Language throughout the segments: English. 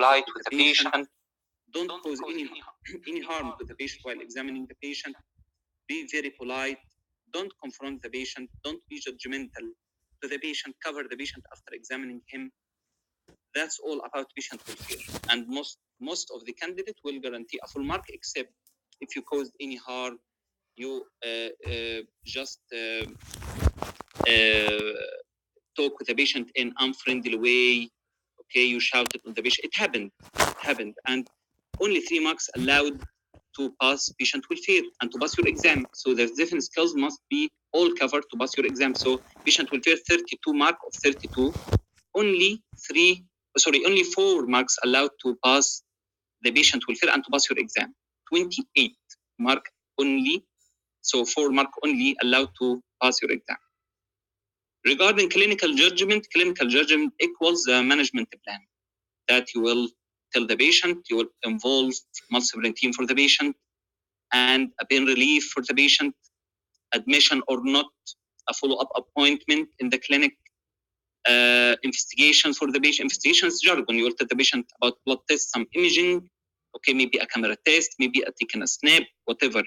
polite with the patient. Don't cause any harm to the patient while examining the patient. Be very polite. Don't confront the patient. Don't be judgmental to the patient. Cover the patient after examining him. That's all about patient welfare. And most of the candidate will guarantee a full mark, except if you caused any harm, you just talk with the patient in unfriendly way. Okay, you shouted on the patient. It happened, and only 3 marks allowed to pass patient welfare and to pass your exam. So the different skills must be all covered to pass your exam. So patient welfare 32 mark of 32, only 4 marks allowed to pass the patient welfare and to pass your exam. 28 mark only, so 4 mark only allowed to pass your exam. Regarding clinical judgment equals the management plan that you will tell the patient. You will involve multidisciplinary team for the patient and a pain relief for the patient, admission or not, a follow-up appointment in the clinic, investigation for the patient. Investigation is jargon. You will tell the patient about blood tests, some imaging, okay, maybe a camera test, maybe taking a snap, whatever.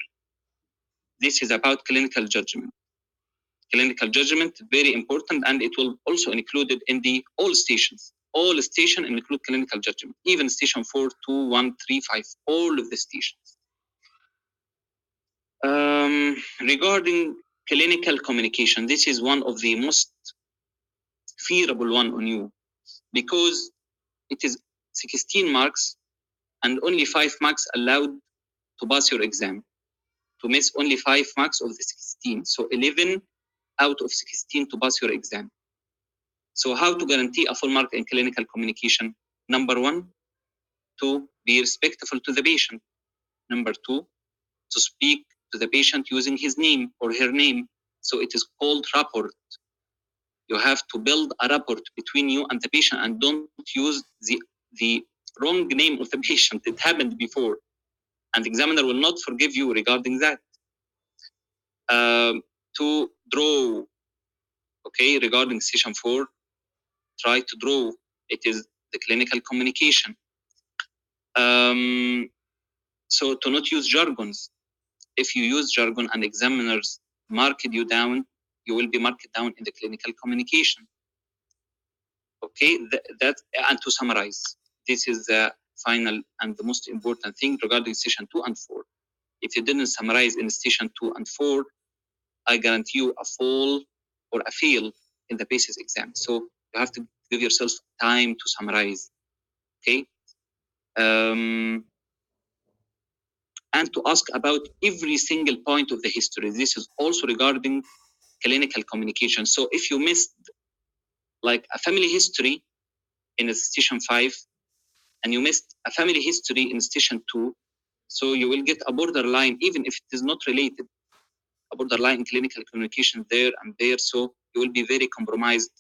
This is about clinical judgment. Clinical judgment, very important, and it will also included in the all stations. All stations include clinical judgment, even station 4, 2, 1, 3, 5, all of the stations. Regarding clinical communication, this is one of the most fearable one on you, because it is 16 marks and only 5 marks allowed to pass your exam. To miss only 5 marks of the 16, so 11 out of 16 to pass your exam. So how to guarantee a full mark in clinical communication? Number 1, to be respectful to the patient. Number 2, to speak to the patient using his name or her name. So it is called rapport. You have to build a rapport between you and the patient, and don't use the wrong name of the patient. It happened before, and the examiner will not forgive you regarding that. To draw, okay, regarding session 4, try to draw. It is the clinical communication. So to not use jargons. If you use jargon and examiners mark you down, you will be marked down in the clinical communication. Okay, and to summarize, this is the final and the most important thing regarding session 2 and 4. If you didn't summarize in session 2 and 4, I guarantee you a fall or a fail in the PACES exam. So you have to give yourself time to summarize. Okay. And to ask about every single point of the history. This is also regarding clinical communication. So if you missed like a family history in station 5, and you missed a family history in station 2, so you will get a borderline, even if it is not related, a borderline in clinical communication there and there. So you will be very compromised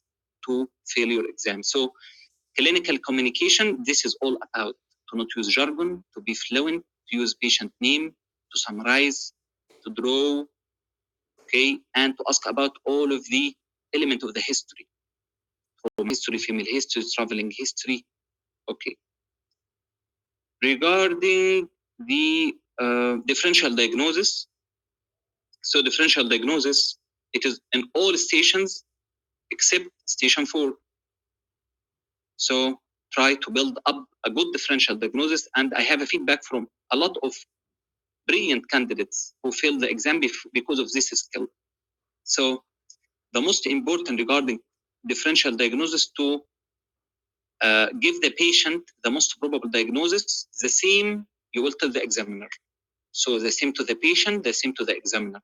to fail your exam. So clinical communication, this is all about to not use jargon, to be fluent, to use patient name, to summarize, to draw, okay, and to ask about all of the element of the history, from history, female history, traveling history. Okay. Regarding the differential diagnosis, so differential diagnosis, it is in all stations except station 4. So try to build up a good differential diagnosis, and I have a feedback from a lot of brilliant candidates who failed the exam because of this skill. So the most important regarding differential diagnosis, to give the patient the most probable diagnosis, the same you will tell the examiner. So the same to the patient, the same to the examiner.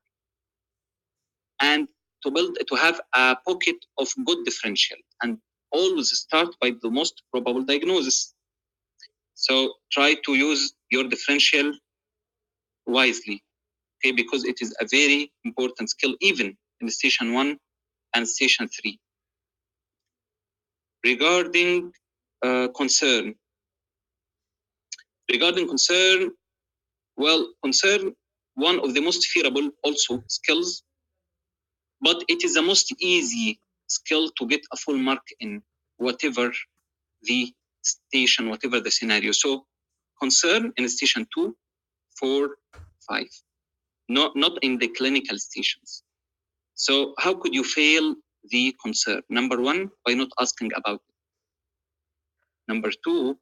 And to have a pocket of good differential, and always start by the most probable diagnosis. So try to use your differential wisely, okay, because it is a very important skill, even in station 1 and station 3. Regarding concern. Regarding concern, well, concern, one of the most fearable also skills, but it is the most easy skill to get a full mark in, whatever the station, whatever the scenario. So concern in station 2, 4, 5, not in the clinical stations. So how could you fail the concern? Number one, by not asking about it. Number two,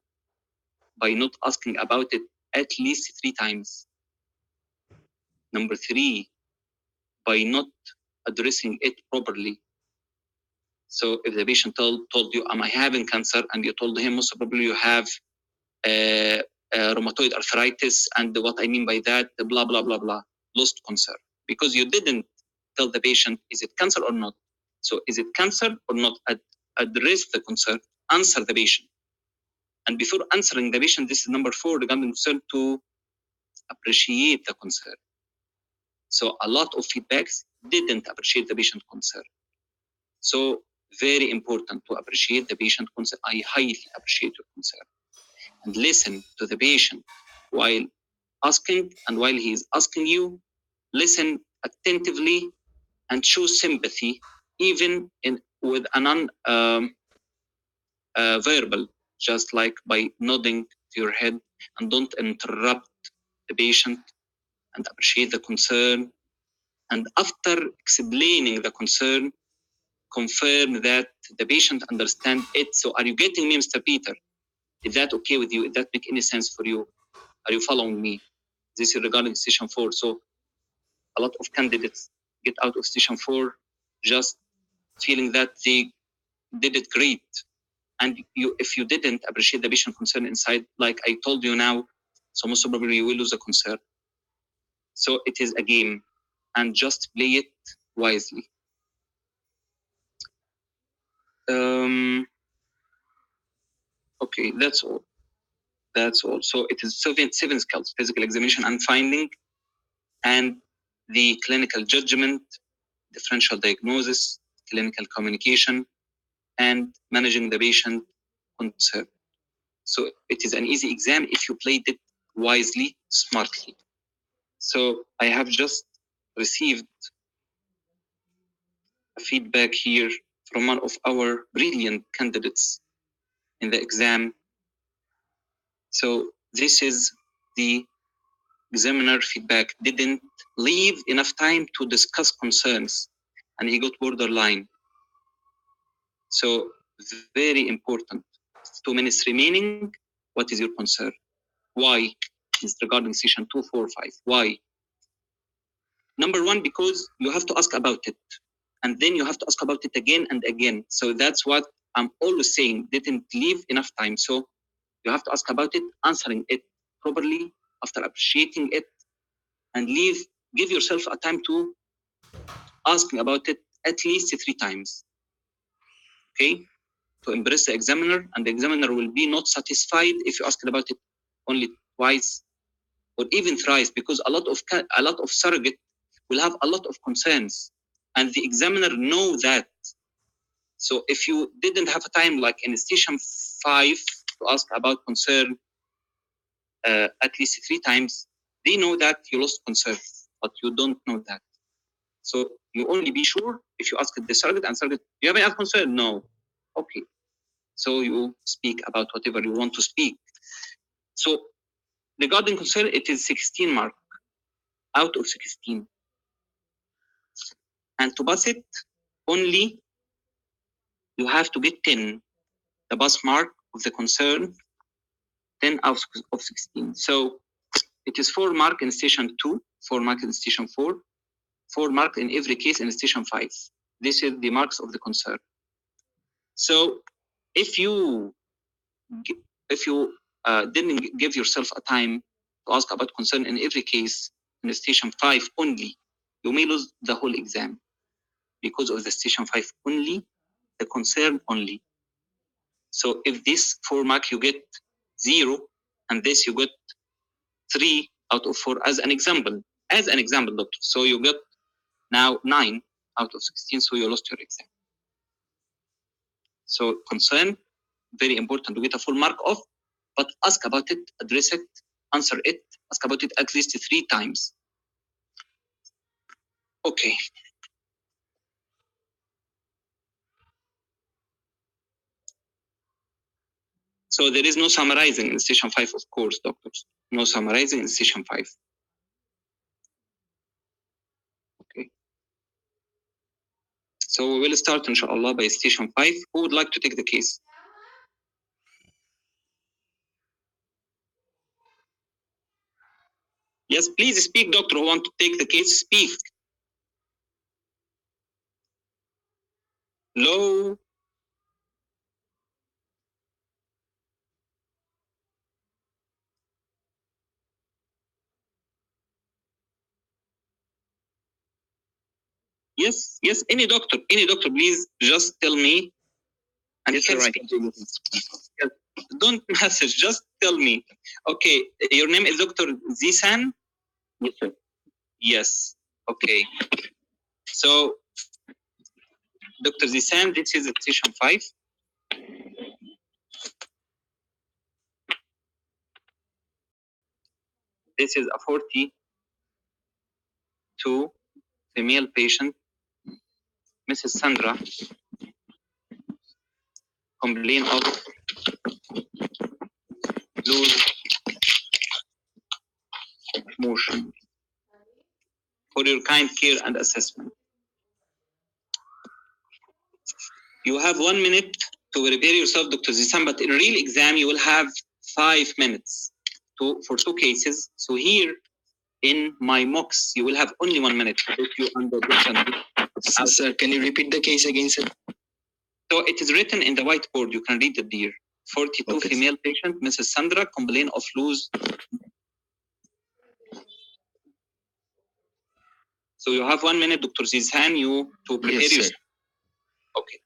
by not asking about it at least 3 times. Number three, by not addressing it properly. So if the patient told you, am I having cancer? And you told him, most probably you have rheumatoid arthritis. And what I mean by that, blah, blah, blah, blah, lost concern. Because you didn't tell the patient, is it cancer or not? So is it cancer or not? Address the concern, answer the patient. And before answering the patient, this is number 4, regarding concern, to appreciate the concern. So a lot of feedbacks didn't appreciate the patient concern. So very important to appreciate the patient concern. I highly appreciate your concern. And listen to the patient while asking, and while he is asking you, listen attentively and show sympathy, even with a non-verbal, just like by nodding to your head, and don't interrupt the patient, and appreciate the concern. And after explaining the concern, confirm that the patient understands it. So are you getting me, Mr. Peter? Is that okay with you? Does that make any sense for you? Are you following me? This is regarding station 4. So a lot of candidates get out of station 4 just feeling that they did it great. And if you didn't appreciate the patient concern inside, like I told you now, so most probably you will lose the concern. So it is a game, and just play it wisely. Okay, that's all. That's all. So it is seven skills: physical examination and finding, and the clinical judgment, differential diagnosis, clinical communication, and managing the patient concern. So it is an easy exam if you played it wisely, smartly. So I have just received a feedback here from one of our brilliant candidates in the exam. So this is the examiner feedback. Didn't leave enough time to discuss concerns, and he got borderline. So very important. 2 minutes remaining. What is your concern? Why? Is regarding session 2, 4, 5. Why? Number one, because you have to ask about it, and then you have to ask about it again and again. So that's what I'm always saying. Didn't leave enough time. So you have to ask about it, answering it properly after appreciating it, and give yourself a time to asking about it at least 3 times. Okay? To impress the examiner, and the examiner will be not satisfied if you ask about it only twice or even thrice, because a lot of surrogate will have a lot of concerns, and the examiner know that. So if you didn't have a time, like in station 5, to ask about concern at least 3 times, they know that you lost concern, but you don't know that. So you only be sure if you ask the surrogate, and surrogate, do you have any concern? No. Okay. So you speak about whatever you want to speak. So regarding concern, it is 16 mark out of 16. And to pass it, only you have to get 10. The pass mark of the concern, 10 out of 16. So it is 4 mark in station 2, 4 mark in station 4, 4 mark in every case in station 5. This is the marks of the concern. So if you didn't give yourself a time to ask about concern in every case in station 5 only, you may lose the whole exam because of the station 5 only, the concern only. So if this 4 mark you get 0, and this you get 3 out of 4 as an example, doctor. So you get now 9 out of 16, so you lost your exam. So concern, very important to get a full mark of, but ask about it, address it, answer it, ask about it at least 3 times. Okay. So there is no summarizing in station 5, of course, doctors. No summarizing in station 5. Okay. So we will start, inshallah, by station 5. Who would like to take the case? Yes, please speak, doctor. Who want to take the case? Speak. Low. Yes, any doctor, please just tell me. And yes, you can speak. Yes. Don't message, just tell me. Okay, your name is Dr. Zisan? Yes, sir. Yes, okay. So, Dr. Zisan, this is station 5. This is a 42 female patient, Mrs. Sandra, complain of loose motion. For your kind care and assessment. You have 1 minute to prepare yourself, Dr. Zisan, but in real exam, you will have 5 minutes for 2 cases. So here in my mocks, you will have only 1 minute to put you under different. Sir, can you repeat the case again, sir? So it is written in the whiteboard. You can read it there. 42 okay. Female patient, Mrs. Sandra, complain of loose. So you have 1 minute, Dr. Zizhan, you to prepare yes, yourself. Okay.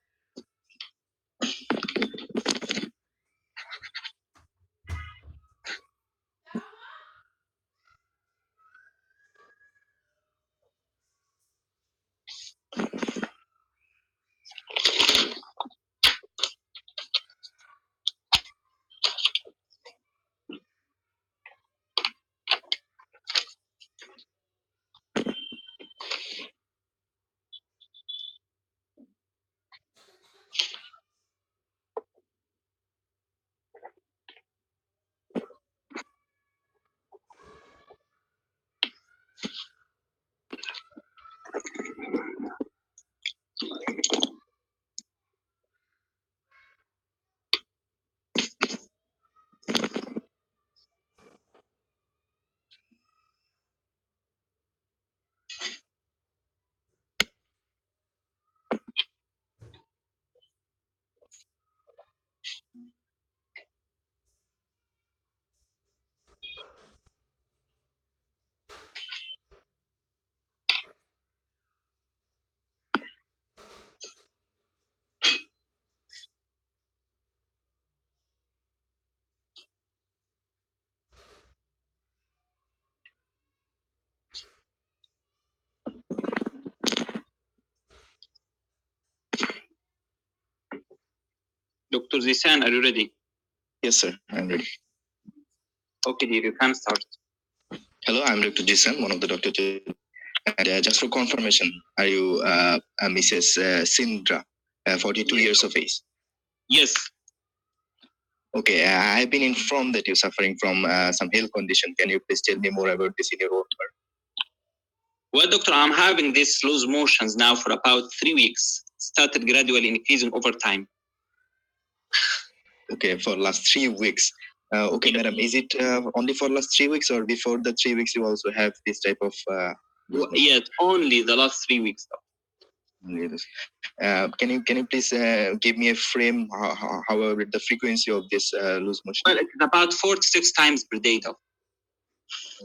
Dr. Zizhan, are you ready? Yes, sir. I'm ready. Okay, dear, you can start. Hello, I'm Dr. Jason, one of the doctors. And just for confirmation, are you Mrs. Sindra, 42 years of age? Yes. Okay, I've been informed that you're suffering from some health condition. Can you please tell me more about this in your own words? Well, doctor, I'm having these loose motions now for about 3 weeks. Started gradually increasing over time. Okay, for last 3 weeks. Okay, yes. Madam, is it only for last 3 weeks or before the 3 weeks you also have this type of... yes, only the last 3 weeks. Can you please give me a frame, however, the frequency of this loose motion? Well, it's about 4 to 6 times per day, though.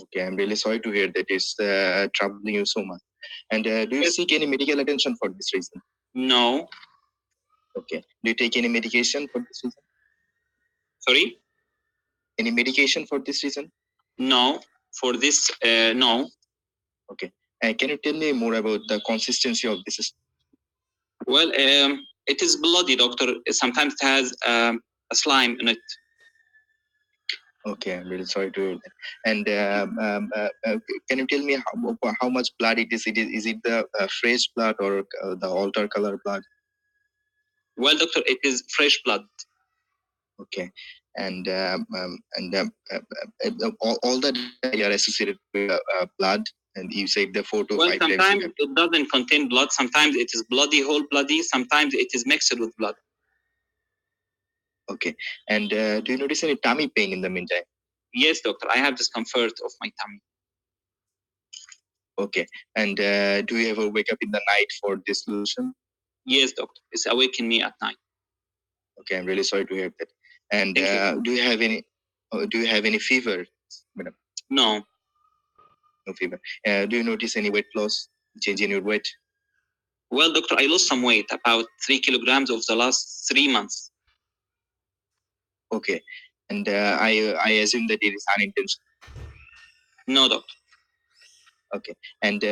Okay, I'm really sorry to hear that it's troubling you so much. And do you seek any medical attention for this reason? No. Okay. Do you take any medication for this reason? Sorry? Any medication for this reason? No. For this, no. Okay. And can you tell me more about the consistency of this? Well, it is bloody, doctor. Sometimes it has a slime in it. Okay, I'm really sorry to hear that. And can you tell me how much blood it is? Is it the fresh blood or the alter color blood? Well, doctor, it is fresh blood. Okay. all the data are associated with blood, and you said the 4 to 5 times. Sometimes it doesn't contain blood. Sometimes it is bloody, whole bloody. Sometimes it is mixed with blood. Okay. And do you notice any tummy pain in the meantime? Yes, doctor. I have discomfort of my tummy. Okay. And do you ever wake up in the night for this solution? Yes, doctor. It's awakening me at night. Okay, I'm really sorry to hear that. And do you have any fever, madam? No. No fever. Do you notice any weight loss, change in your weight? Well, doctor, I lost some weight, about 3 kilograms of the last 3 months. Okay. And I assume that it is unintentional. No, doctor. Okay. And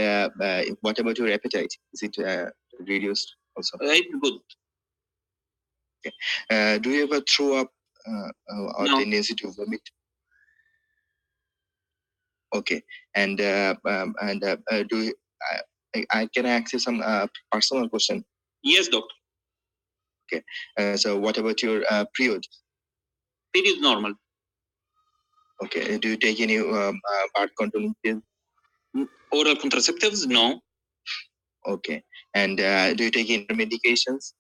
what about your appetite? Is it reduced also? It's good. Okay. Do you ever throw up or No. tendency to vomit? Okay. And do you, I can ask you some personal question? Yes, doctor. Okay. So what about your period? Period normal. Okay. Do you take any birth controlling pills? Oral contraceptives? No. Okay. And do you take any medications?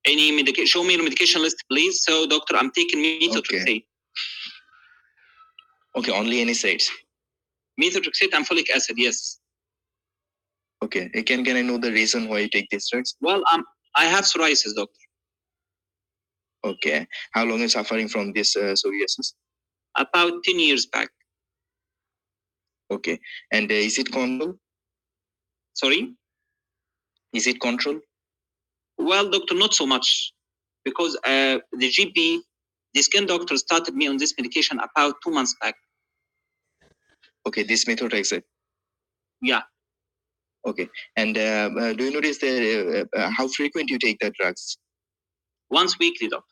Any medication? Show me your medication list, please. So, doctor, I'm taking methotrexate. Okay. Only NSAIDs. Methotrexate and folic acid, yes. Okay. Can I know the reason why you take these drugs? Well, I have psoriasis, doctor. Okay. How long are you suffering from this psoriasis? About 10 years back. Okay. And is it control? Sorry? Is it control? Well, doctor, not so much. Because the GP, the skin doctor, started me on this medication about 2 months back. Okay, this methotrexate. Yeah. Okay. And do you notice that how frequent you take the drugs? Once weekly, doctor.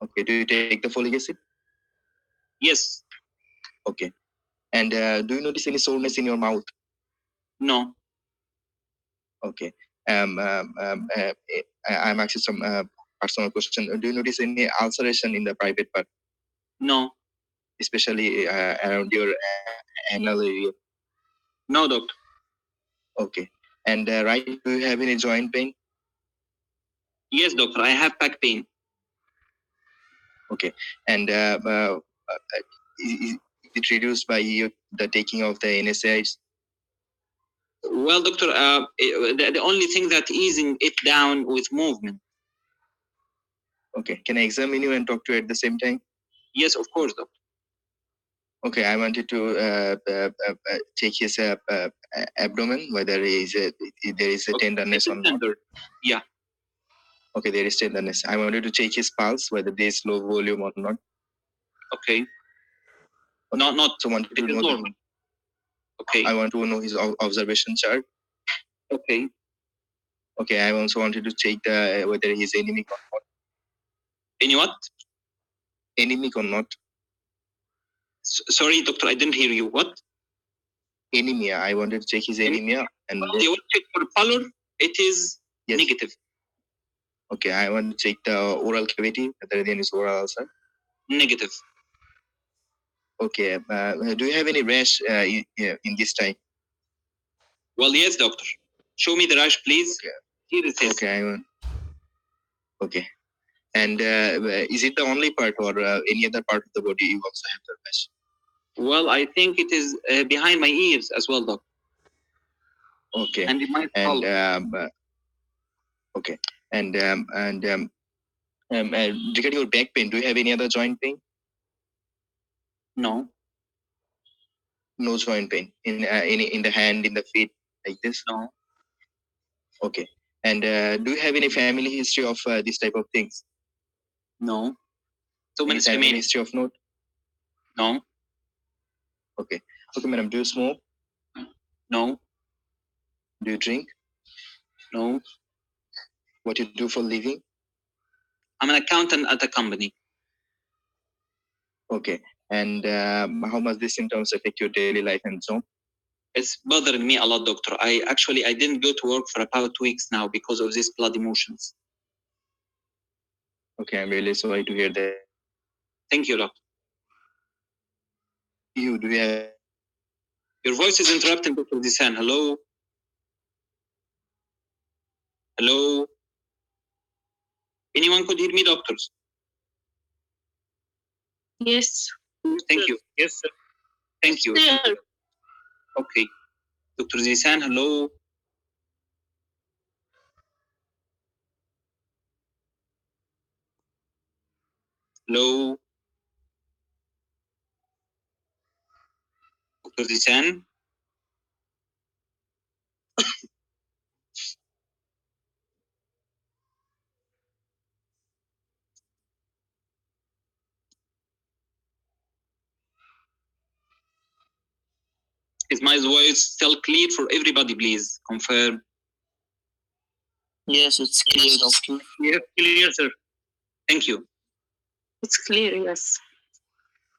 Okay. Do you take the folic acid? Yes. Okay. And do you notice any soreness in your mouth? No. Okay. I'm asking some personal question. Do you notice any ulceration in the private part? No. Especially around your anal area? No, doctor. Okay. And right, do you have any joint pain? Yes, doctor. I have back pain. Okay. And is it reduced by the taking of the NSAIDs? Well, doctor, the only thing that easing it down with movement. Okay. Can I examine you and talk to you at the same time? Yes, of course, doctor. Okay. I wanted to check his abdomen, whether there is a tenderness or not. Yeah. Okay, there is tenderness. I wanted to check his pulse, whether there is low volume or not. Okay. Not. So wanted to know normal. Okay. I want to know his observation chart. Okay. Okay. I also wanted to check whether he's anemic or not. Any what? Anemic or not? Sorry, doctor, I didn't hear you. What? Anemia. I wanted to check his anemia. And you want to check for pallor? It is negative. Okay, I want to check the oral cavity, whether there is oral ulcer. Negative. Okay. Do you have any rash in this time? Well, yes, doctor. Show me the rash, please. Okay. Here it is. Okay. Okay. And is it the only part, or any other part of the body you also have the rash? Well, I think it is behind my ears as well, doctor. Okay. And it might okay. And regarding your back pain, do you have any other joint pain? No. No joint pain in the hand, in the feet, like this? No. Okay. And do you have any family history of this type of things? No. So many family history of note? No. Okay. Okay, madam. Do you smoke? No. Do you drink? No. What you do for living? I'm an accountant at a company. Okay. And how much these symptoms affect your daily life and job? It's bothering me a lot, doctor. I didn't go to work for about 2 weeks now because of these blood emotions. Okay, I'm really sorry to hear that. Thank you, doctor. You do you have Your voice is interrupting, Dr. Zisan. Hello? Hello? Anyone could hear me, doctors? Yes. Thank you. Yes, sir. Thank you. There. Okay. Dr. Zisan, hello? Hello? Dr. Zisan? Is my voice still clear for everybody, please? Confirm. Yes, it's clear, doctor. Clear, sir. Thank you. It's clear, yes.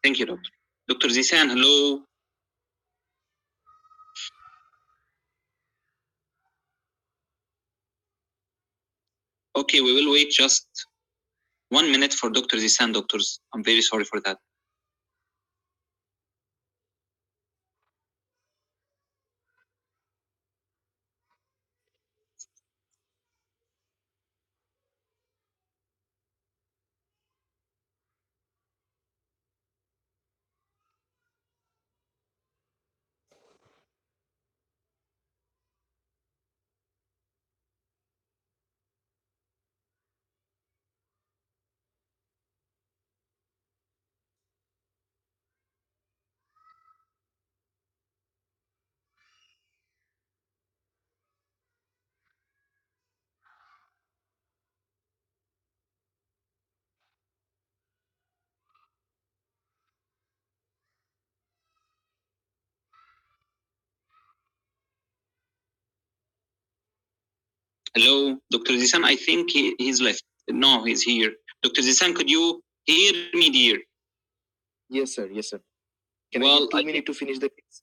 Thank you, doctor. Dr. Zisan, hello? Okay, we will wait just 1 minute for Dr. Zisan, doctors. I'm very sorry for that. Hello, Dr. Zisan, I think he's left. No, he's here. Dr. Zisan, could you hear me, dear? Yes, sir. Yes, sir. Can I Well, get 2 minutes to finish the case?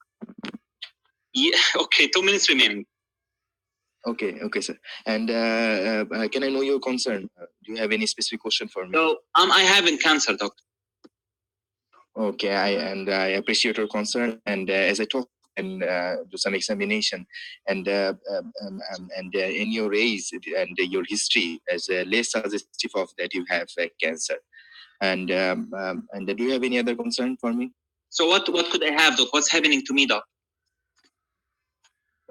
yeah, okay, 2 minutes remaining. Okay, okay, sir. And can I know your concern? Do you have any specific question for me? So, I have in cancer, doctor. Okay, I appreciate your concern. And as I talk and do some examination, and in your age and your history, as less suggestive of that you have cancer. And do you have any other concern for me? So what could I have, doc? What's happening to me, doc?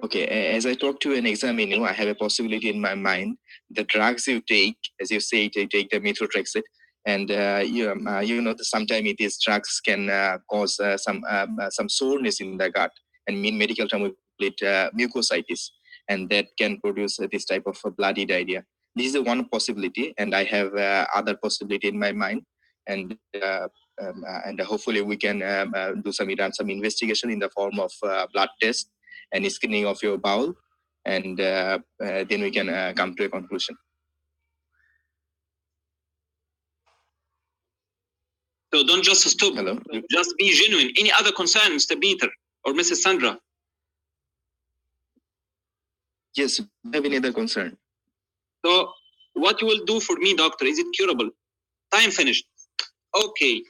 Okay, as I talk to and examine you, I have a possibility in my mind. The drugs you take, as you say, you take the methotrexate, and you know, sometimes it is drugs can cause some soreness in the gut, and in medical term we call it mucositis, and that can produce this type of bloody diarrhea. This is one possibility, and I have other possibility in my mind, and hopefully we can do some investigation in the form of blood test and screening of your bowel, and then we can come to a conclusion. So don't just stop. Hello. Just be genuine. Any other concern, Mr. Peter or Mrs. Sandra? Yes. Do you have any other concern? So what you will do for me, doctor? Is it curable? Time finished. Okay.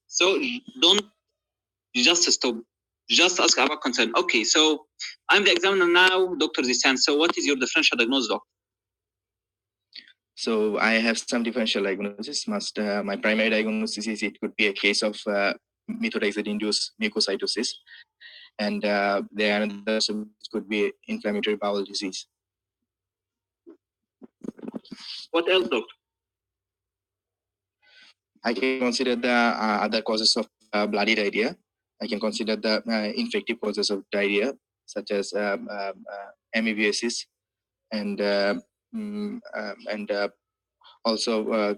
So don't just stop. Just ask about concern. Okay. So I'm the examiner now, Dr. Zisan. So what is your differential diagnosis, doc? So I have some differential diagnosis. My primary diagnosis is it could be a case of methotrexate-induced mucositis, and there another could be inflammatory bowel disease. What else, doctor? I can consider the other causes of bloody diarrhea. I can consider the infective causes of diarrhea, such as amoebiasis, and also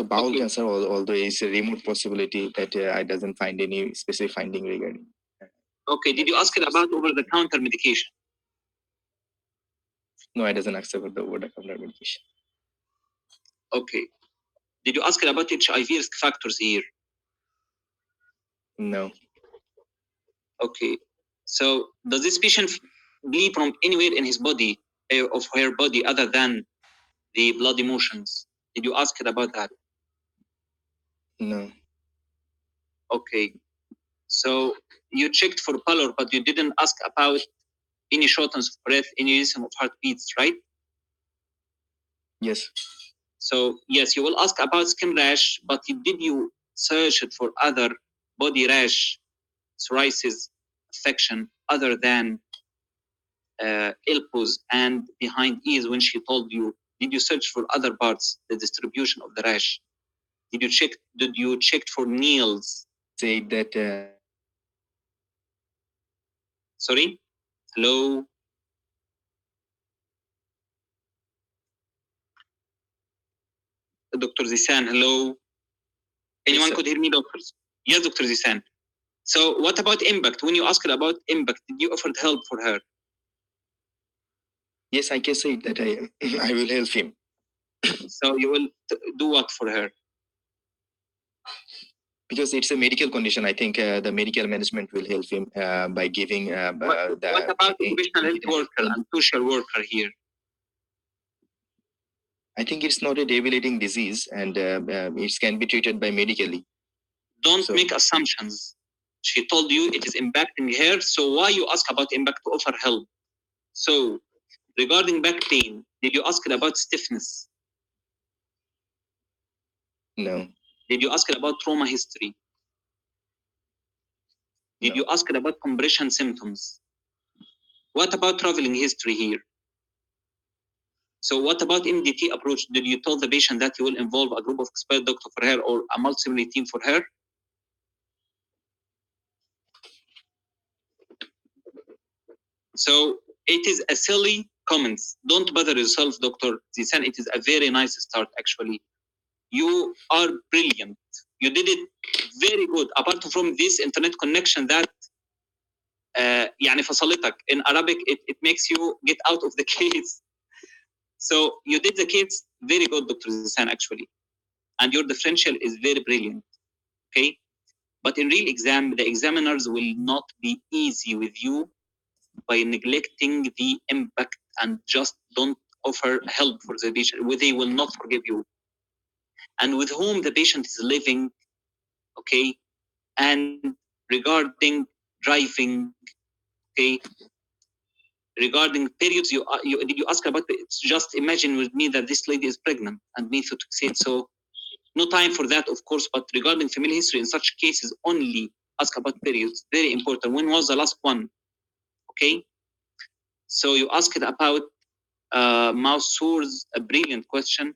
bowel cancer, although it's a remote possibility that I doesn't find any specific finding regarding. Okay, did you ask it about over-the-counter medication? No, I doesn't accept the over-the-counter medication. Okay. Did you ask it about HIV risk factors here? No. Okay. So does this patient bleed from anywhere in his body, of her body, other than the blood emotions? Did you ask it about that? No. Okay. So you checked for pallor, but you didn't ask about any shortness of breath, any rhythm of heartbeats, right? Yes. So yes, you will ask about skin rash, but did you search it for other body rash, psoriasis, affection other than elbows and behind ears when she told you? Did you search for other parts, the distribution of the rash? Did you check for nails? Say that. Sorry? Hello? Dr. Zisan, hello? Anyone Yes, could hear me, doctors? Yes, Dr. Zisan. So what about impact? When you asked about impact, did you offer help for her? Yes, I can say that I will help him. So you will do what for her? Because it's a medical condition, I think the medical management will help him by giving what about occupational health worker and social worker here? I think it's not a debilitating disease, and it can be treated by medically. Don't make assumptions. She told you it is impacting her, so why you ask about impact to offer help? So regarding back pain, did you ask about stiffness? No. Did you ask about trauma history? Did you ask about compression symptoms? What about traveling history here? So what about MDT approach? Did you tell the patient that you will involve a group of expert doctor for her or a multidisciplinary team for her? So it is a silly comments. Don't bother yourself, Dr. Zisan. It is a very nice start, actually. You are brilliant. You did it very good. Apart from this internet connection that يعني فصلتك. In Arabic, it makes you get out of the case. So you did the case very good, Dr. Zisan, actually. And your differential is very brilliant. Okay? But in real exam, the examiners will not be easy with you by neglecting the impact and just don't offer help for the patient. They will not forgive you. And with whom the patient is living, okay? And regarding driving, okay? Regarding periods, did you ask about it? Just imagine with me that this lady is pregnant and methotrexate. So no time for that, of course, but regarding family history, in such cases, only ask about periods. Very important. When was the last one? Okay. So you asked about mouth sores, a brilliant question.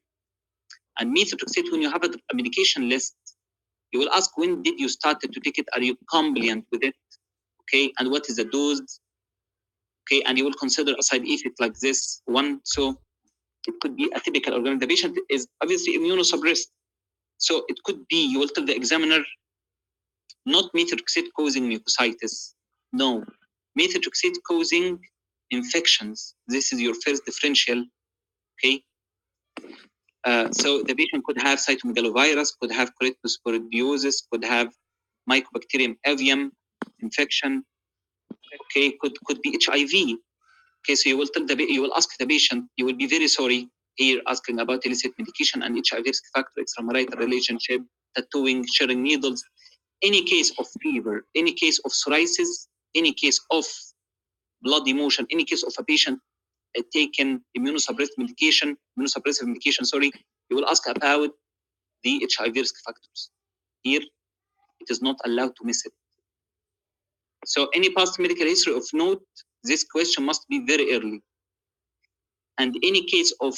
And methotrexate, when you have a medication list, you will ask when did you start to take it? Are you compliant with it? Okay. And what is the dose? Okay. And you will consider a side effect like this one. So it could be a typical organ. The patient is obviously immunosuppressed. So it could be, you will tell the examiner, not methotrexate causing mucositis. No, methotrexate causing infections. This is your first differential. Okay. So the patient could have cytomegalovirus, could have cryptosporidiosis, could have Mycobacterium avium infection. Okay, could be HIV. Okay, so you will tell you will ask the patient. You will be very sorry here asking about illicit medication and HIV risk factor, extramarital relationship, tattooing, sharing needles. Any case of fever, any case of psoriasis, any case of blood emotion, any case of a patient taken immunosuppressive medication, you will ask about the HIV risk factors. Here, it is not allowed to miss it. So any past medical history of note, this question must be very early. And any case of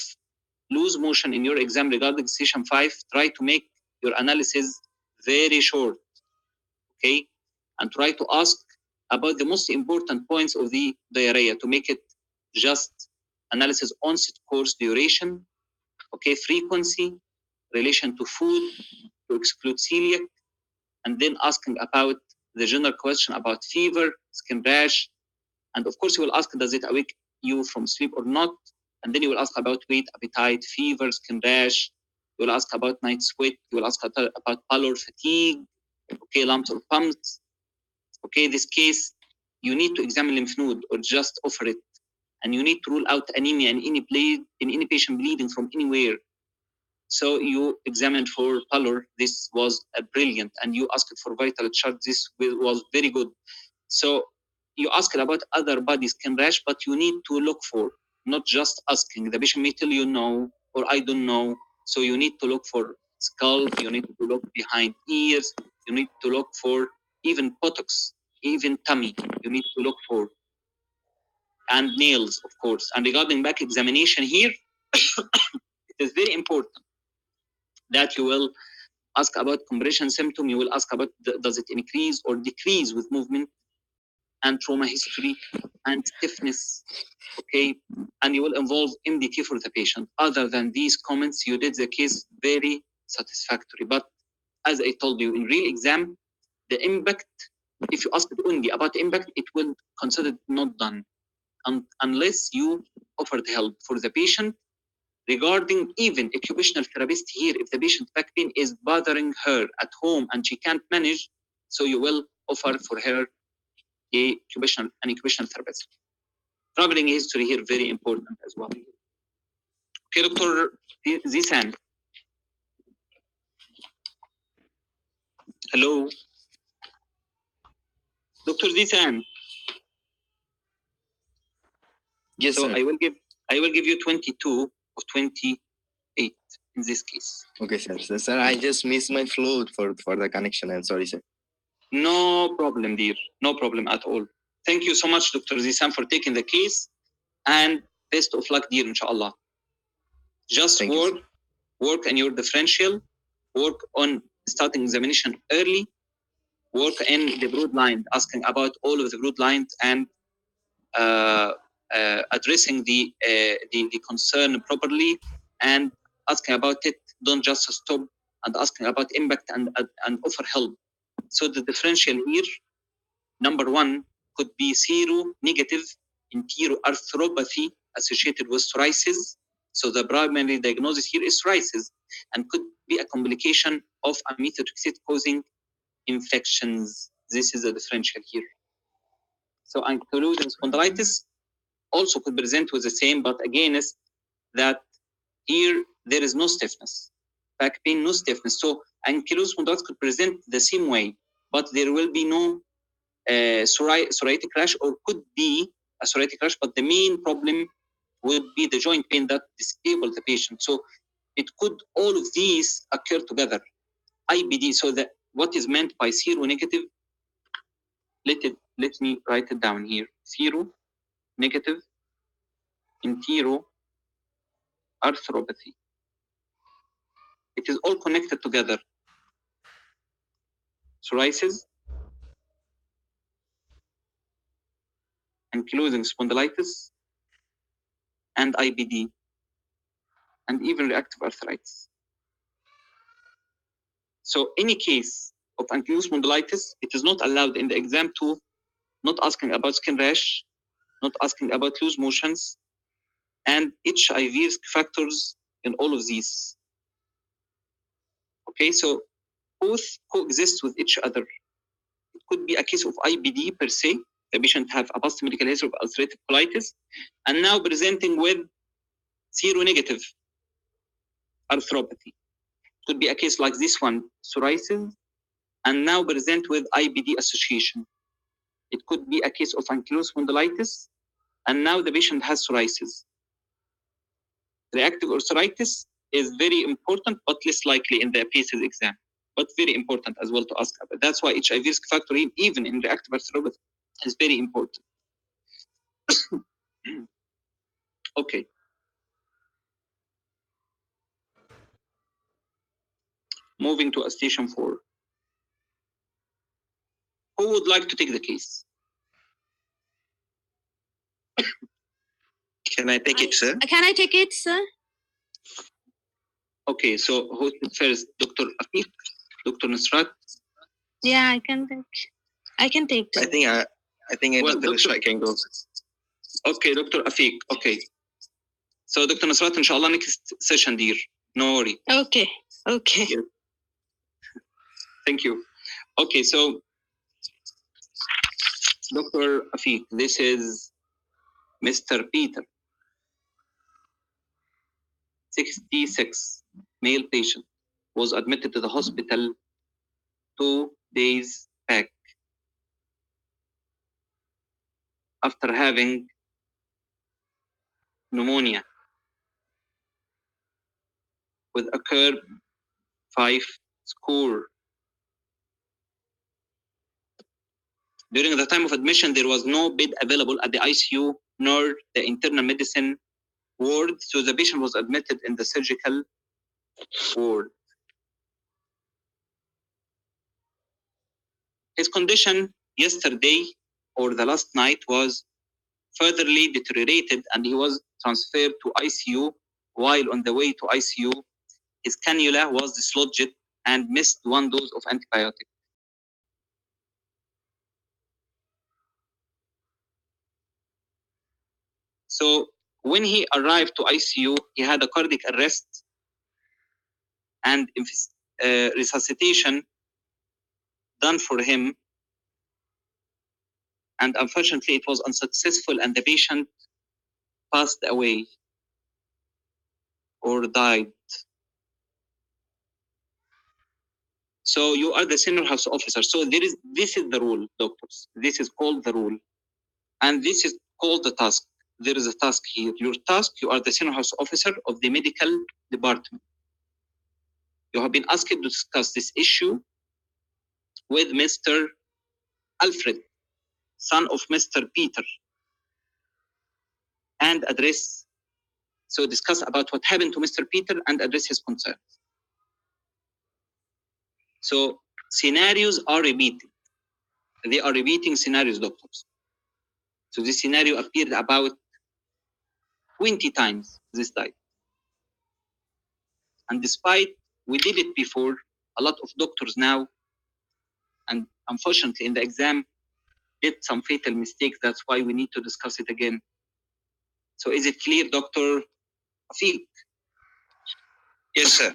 loose motion in your exam regarding session 5, try to make your analysis very short, okay? And try to ask about the most important points of the diarrhea to make it just analysis onset, course, duration, okay, frequency, relation to food, to exclude celiac, and then asking about the general question about fever, skin rash, and of course you will ask, does it awake you from sleep or not? And then you will ask about weight, appetite, fever, skin rash. You will ask about night sweat. You will ask about pallor, fatigue, okay, lumps or bumps. Okay, this case, you need to examine lymph node or just offer it. And you need to rule out anemia in any patient bleeding from anywhere. So you examined for pallor. This was brilliant. And you asked for vital chart. This was very good. So you asked about other body skin rash, but you need to look for, not just asking. The patient may tell you no, or I don't know. So you need to look for scalp, you need to look behind ears, you need to look for even buttocks, even tummy, you need to look for, and nails, of course. And regarding back examination here, it is very important that you will ask about compression symptom, you will ask about does it increase or decrease with movement, and trauma history, and stiffness, okay? And you will involve MDT for the patient. Other than these comments, you did the case very satisfactory. But as I told you, in real exam, the impact, if you ask it only about impact, it will consider not done unless you offered help for the patient regarding even occupational therapist here. If the patient back pain is bothering her at home and she can't manage, so you will offer for her an occupational therapist. Traveling history here very important as well. Okay, Dr. Zisan. Hello. Dr. Zisan. Yes, so sir. I will give you 22 of 28 in this case. Okay, sir. Sir, I just missed my flow for the connection. I'm sorry, sir. No problem, dear. No problem at all. Thank you so much, Dr. Zisan, for taking the case, and best of luck, dear, inshallah. Just Thank you, work on your differential, work on starting examination early, work in the broad line, asking about all of the broad lines, and addressing the concern properly, and asking about it. Don't just stop, and asking about impact, and offer help. So the differential here, number one, could be seronegative enteroarthropathy associated with psoriasis. So the primary diagnosis here is psoriasis, and could be a complication of a methotrexate causing infections. This is a differential here. So ankylosing spondylitis also could present with the same, but again is that here there is no stiffness, back pain, no stiffness. So ankylosing spondylitis could present the same way, but there will be no psoriatic rash, or could be a psoriatic rash, but the main problem would be the joint pain that disables the patient. So it could all of these occur together. IBD. So that what is meant by seronegative? Let me write it down here. Seronegative enteroarthropathy. It is all connected together. Psoriasis, ankylosing spondylitis, and IBD, and even reactive arthritis. So any case of ankylosing spondylitis, it is not allowed in the exam to not asking about skin rash, not asking about loose motions, and HIV risk factors in all of these. Okay, so both coexist with each other. It could be a case of IBD per se. The patient have a past medical history of ulcerative colitis, and now presenting with seronegative arthropathy. Could be a case like this one, psoriasis, and now present with IBD association. It could be a case of ankylosing spondylitis, and now the patient has psoriasis. Reactive arthritis is very important, but less likely in the PACES exam, but very important as well to ask about. That's why HIV risk factor, even in reactive arthropathy, is very important. Okay. Moving to a station 4. Who would like to take the case? Can I take it, sir? Can I take it, sir? Okay, so who's first? Dr. Afik? Dr. Nusrat? Yeah, I can take. I think Well, Dr. Nusrat can go. Okay, Dr. Afik. Okay. So Dr. Nusrat, inshallah, next session, dear. No worry. Okay. Yeah. Thank you. Okay, so Dr. Afik, this is Mr. Peter, 66, male patient, was admitted to the hospital 2 days back after having pneumonia with a curve 5 score. During the time of admission, there was no bed available at the ICU nor the internal medicine ward, so the patient was admitted in the surgical ward. His condition yesterday or the last night was furtherly deteriorated and he was transferred to ICU. While on the way to ICU, his cannula was dislodged and missed 1 dose of antibiotic. So when he arrived to ICU, he had a cardiac arrest and resuscitation done for him. And unfortunately, it was unsuccessful and the patient passed away or died. So you are the senior house officer. So this is the rule, doctors. This is called the rule. And this is called the task. There is a task here. Your task, you are the senior house officer of the medical department. You have been asked to discuss this issue with Mr. Alfred, son of Mr. Peter, and discuss about what happened to Mr. Peter and address his concerns. So scenarios are repeated. They are repeating scenarios, doctors. So this scenario appeared about 20 times this time. And despite we did it before, a lot of doctors now, and unfortunately in the exam, did some fatal mistakes. That's why we need to discuss it again. So is it clear, Dr. Afiq? Yes, sir.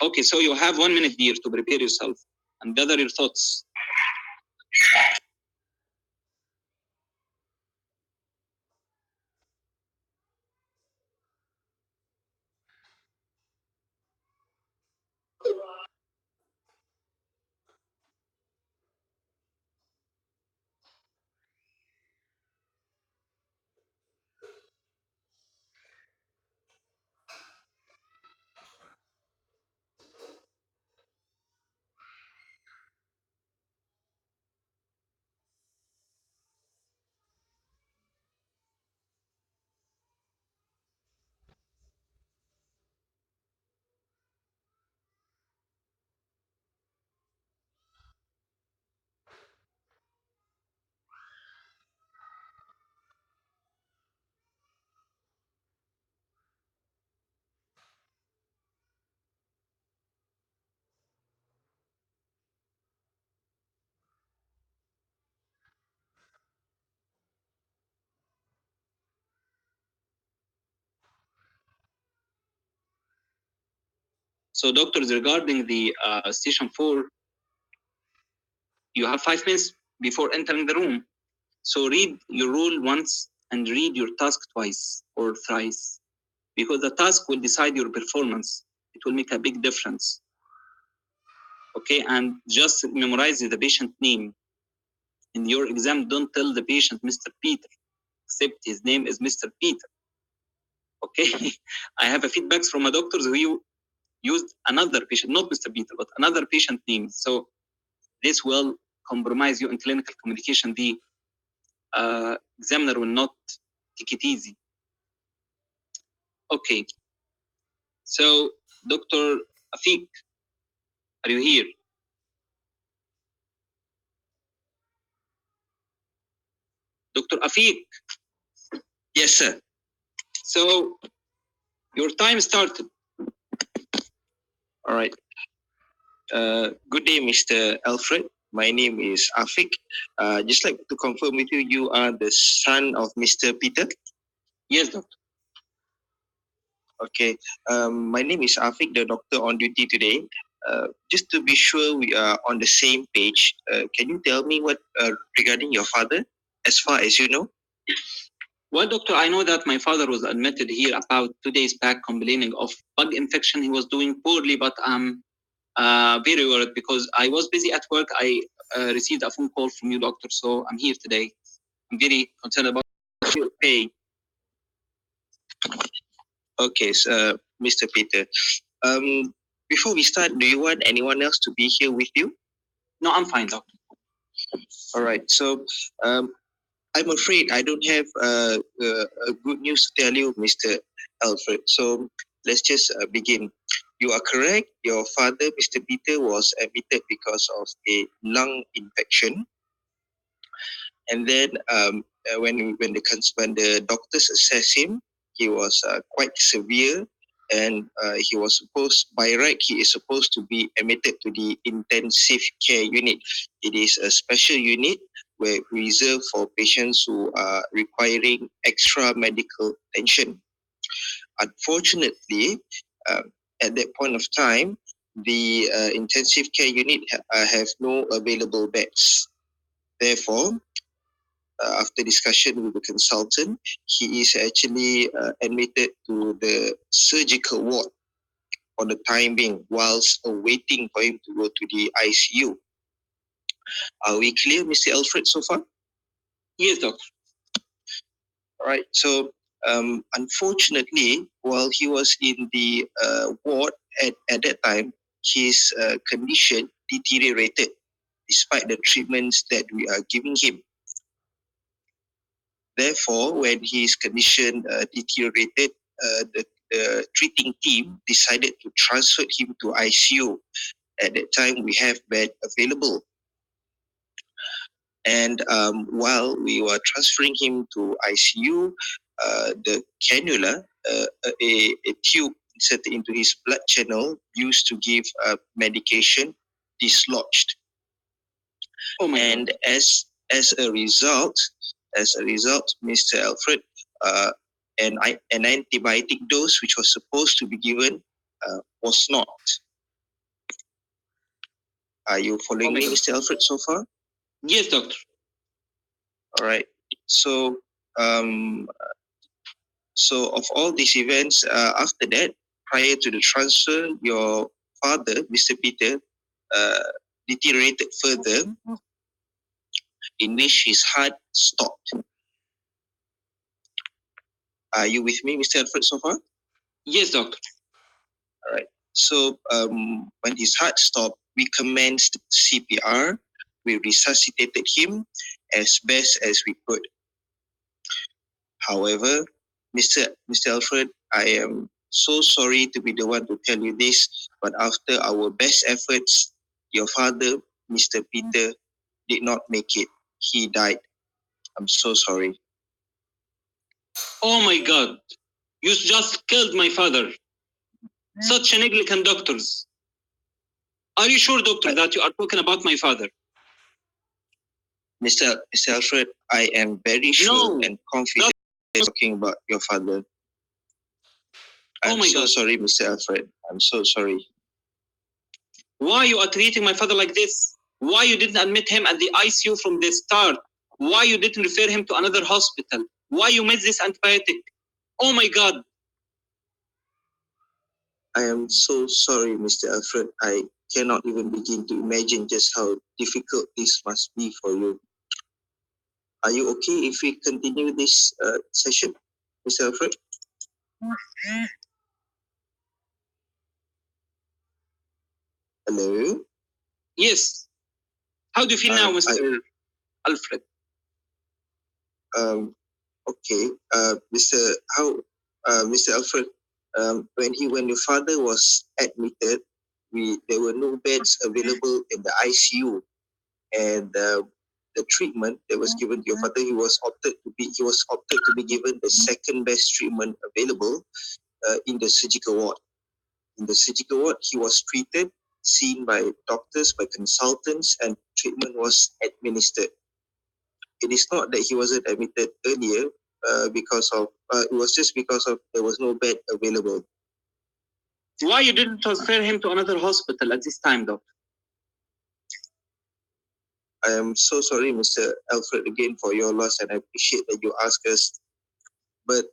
Okay, so you have 1 minute, dear, to prepare yourself and gather your thoughts. So doctors, regarding the station 4, you have 5 minutes before entering the room. So read your rule once and read your task twice or thrice, because the task will decide your performance. It will make a big difference. Okay, and just memorize the patient name. In your exam, don't tell the patient Mr. Peter, except his name is Mr. Peter. Okay, I have a feedbacks from a doctor who used another patient, not Mr. Peter, but another patient name. So this will compromise you in clinical communication. The examiner will not take it easy. Okay. So, Dr. Afiq, are you here? Dr. Afiq? Yes, sir. So, your time started. All right. Good day, Mr. Alfred. My name is Afiq. Just like to confirm with you, you are the son of Mr. Peter? Yes, doctor. Okay. My name is Afiq, the doctor on duty today. Just to be sure we are on the same page, can you tell me what regarding your father, as far as you know? Well, doctor, I know that my father was admitted here about 2 days back complaining of bug infection. He was doing poorly, but I'm very worried because I was busy at work. I received a phone call from you, doctor, so I'm here today. I'm very concerned about your pay. Okay, so, Mr. Peter. Before we start, do you want anyone else to be here with you? No, I'm fine, doctor. All right. So, I'm afraid I don't have good news to tell you, Mr. Alfred. So, let's just begin. You are correct. Your father, Mr. Peter, was admitted because of a lung infection. And then, when the doctors assessed him, he was quite severe, and he was supposed, by right, he is supposed to be admitted to the intensive care unit. It is a special unit where reserved for patients who are requiring extra medical attention. Unfortunately, at that point of time, the intensive care unit have no available beds. Therefore, after discussion with the consultant, he is actually admitted to the surgical ward for the time being, whilst waiting for him to go to the ICU. Are we clear, Mr. Alfred, so far? Yes, doctor. All right. So, unfortunately, while he was in the ward at that time, his condition deteriorated despite the treatments that we are giving him. Therefore, when his condition deteriorated, the treating team decided to transfer him to ICU. At that time, we have bed available. And while we were transferring him to ICU, the cannula, a tube inserted into his blood channel used to give medication, dislodged. Oh my And God. as a result, Mr. Alfred, an antibiotic dose which was supposed to be given was not. Are you following me, Mr. Alfred, so far? Yes, doctor. All right. So, so of all these events, after that, prior to the transfer, your father, Mr. Peter, deteriorated further, in which his heart stopped. Are you with me, Mr. Alfred, so far? Yes, doctor. All right. So when his heart stopped, we commenced CPR. We resuscitated him as best as we could. However, Mr. Alfred, I am so sorry to be the one to tell you this, but after our best efforts, your father, Mr. Peter, did not make it. He died. I'm so sorry. Oh my God. You just killed my father. Such a negligent doctors. Are you sure, doctor, that you are talking about my father? Mr. Alfred, I am very sure and confident talking about your father. I'm so sorry, Mr. Alfred. I'm so sorry. Why you are treating my father like this? Why you didn't admit him at the ICU from the start? Why you didn't refer him to another hospital? Why you made this antibiotic? Oh my God. I am so sorry, Mr. Alfred. I cannot even begin to imagine just how difficult this must be for you. Are you okay if we continue this session, Mr. Alfred? Hello? Yes. How do you feel now, Mr. Alfred? Okay, Mr. Alfred, when your father was admitted, there were no beds available in the ICU, and the treatment that was given to your father, he was opted to be given the second best treatment available in the surgical ward. In the surgical ward, he was treated, seen by doctors, by consultants, and treatment was administered. It is not that he wasn't admitted earlier because of it was just because of there was no bed available. Why you didn't transfer him to another hospital at this time, doctor? I am so sorry, Mr. Alfred, again for your loss, and I appreciate that you asked us but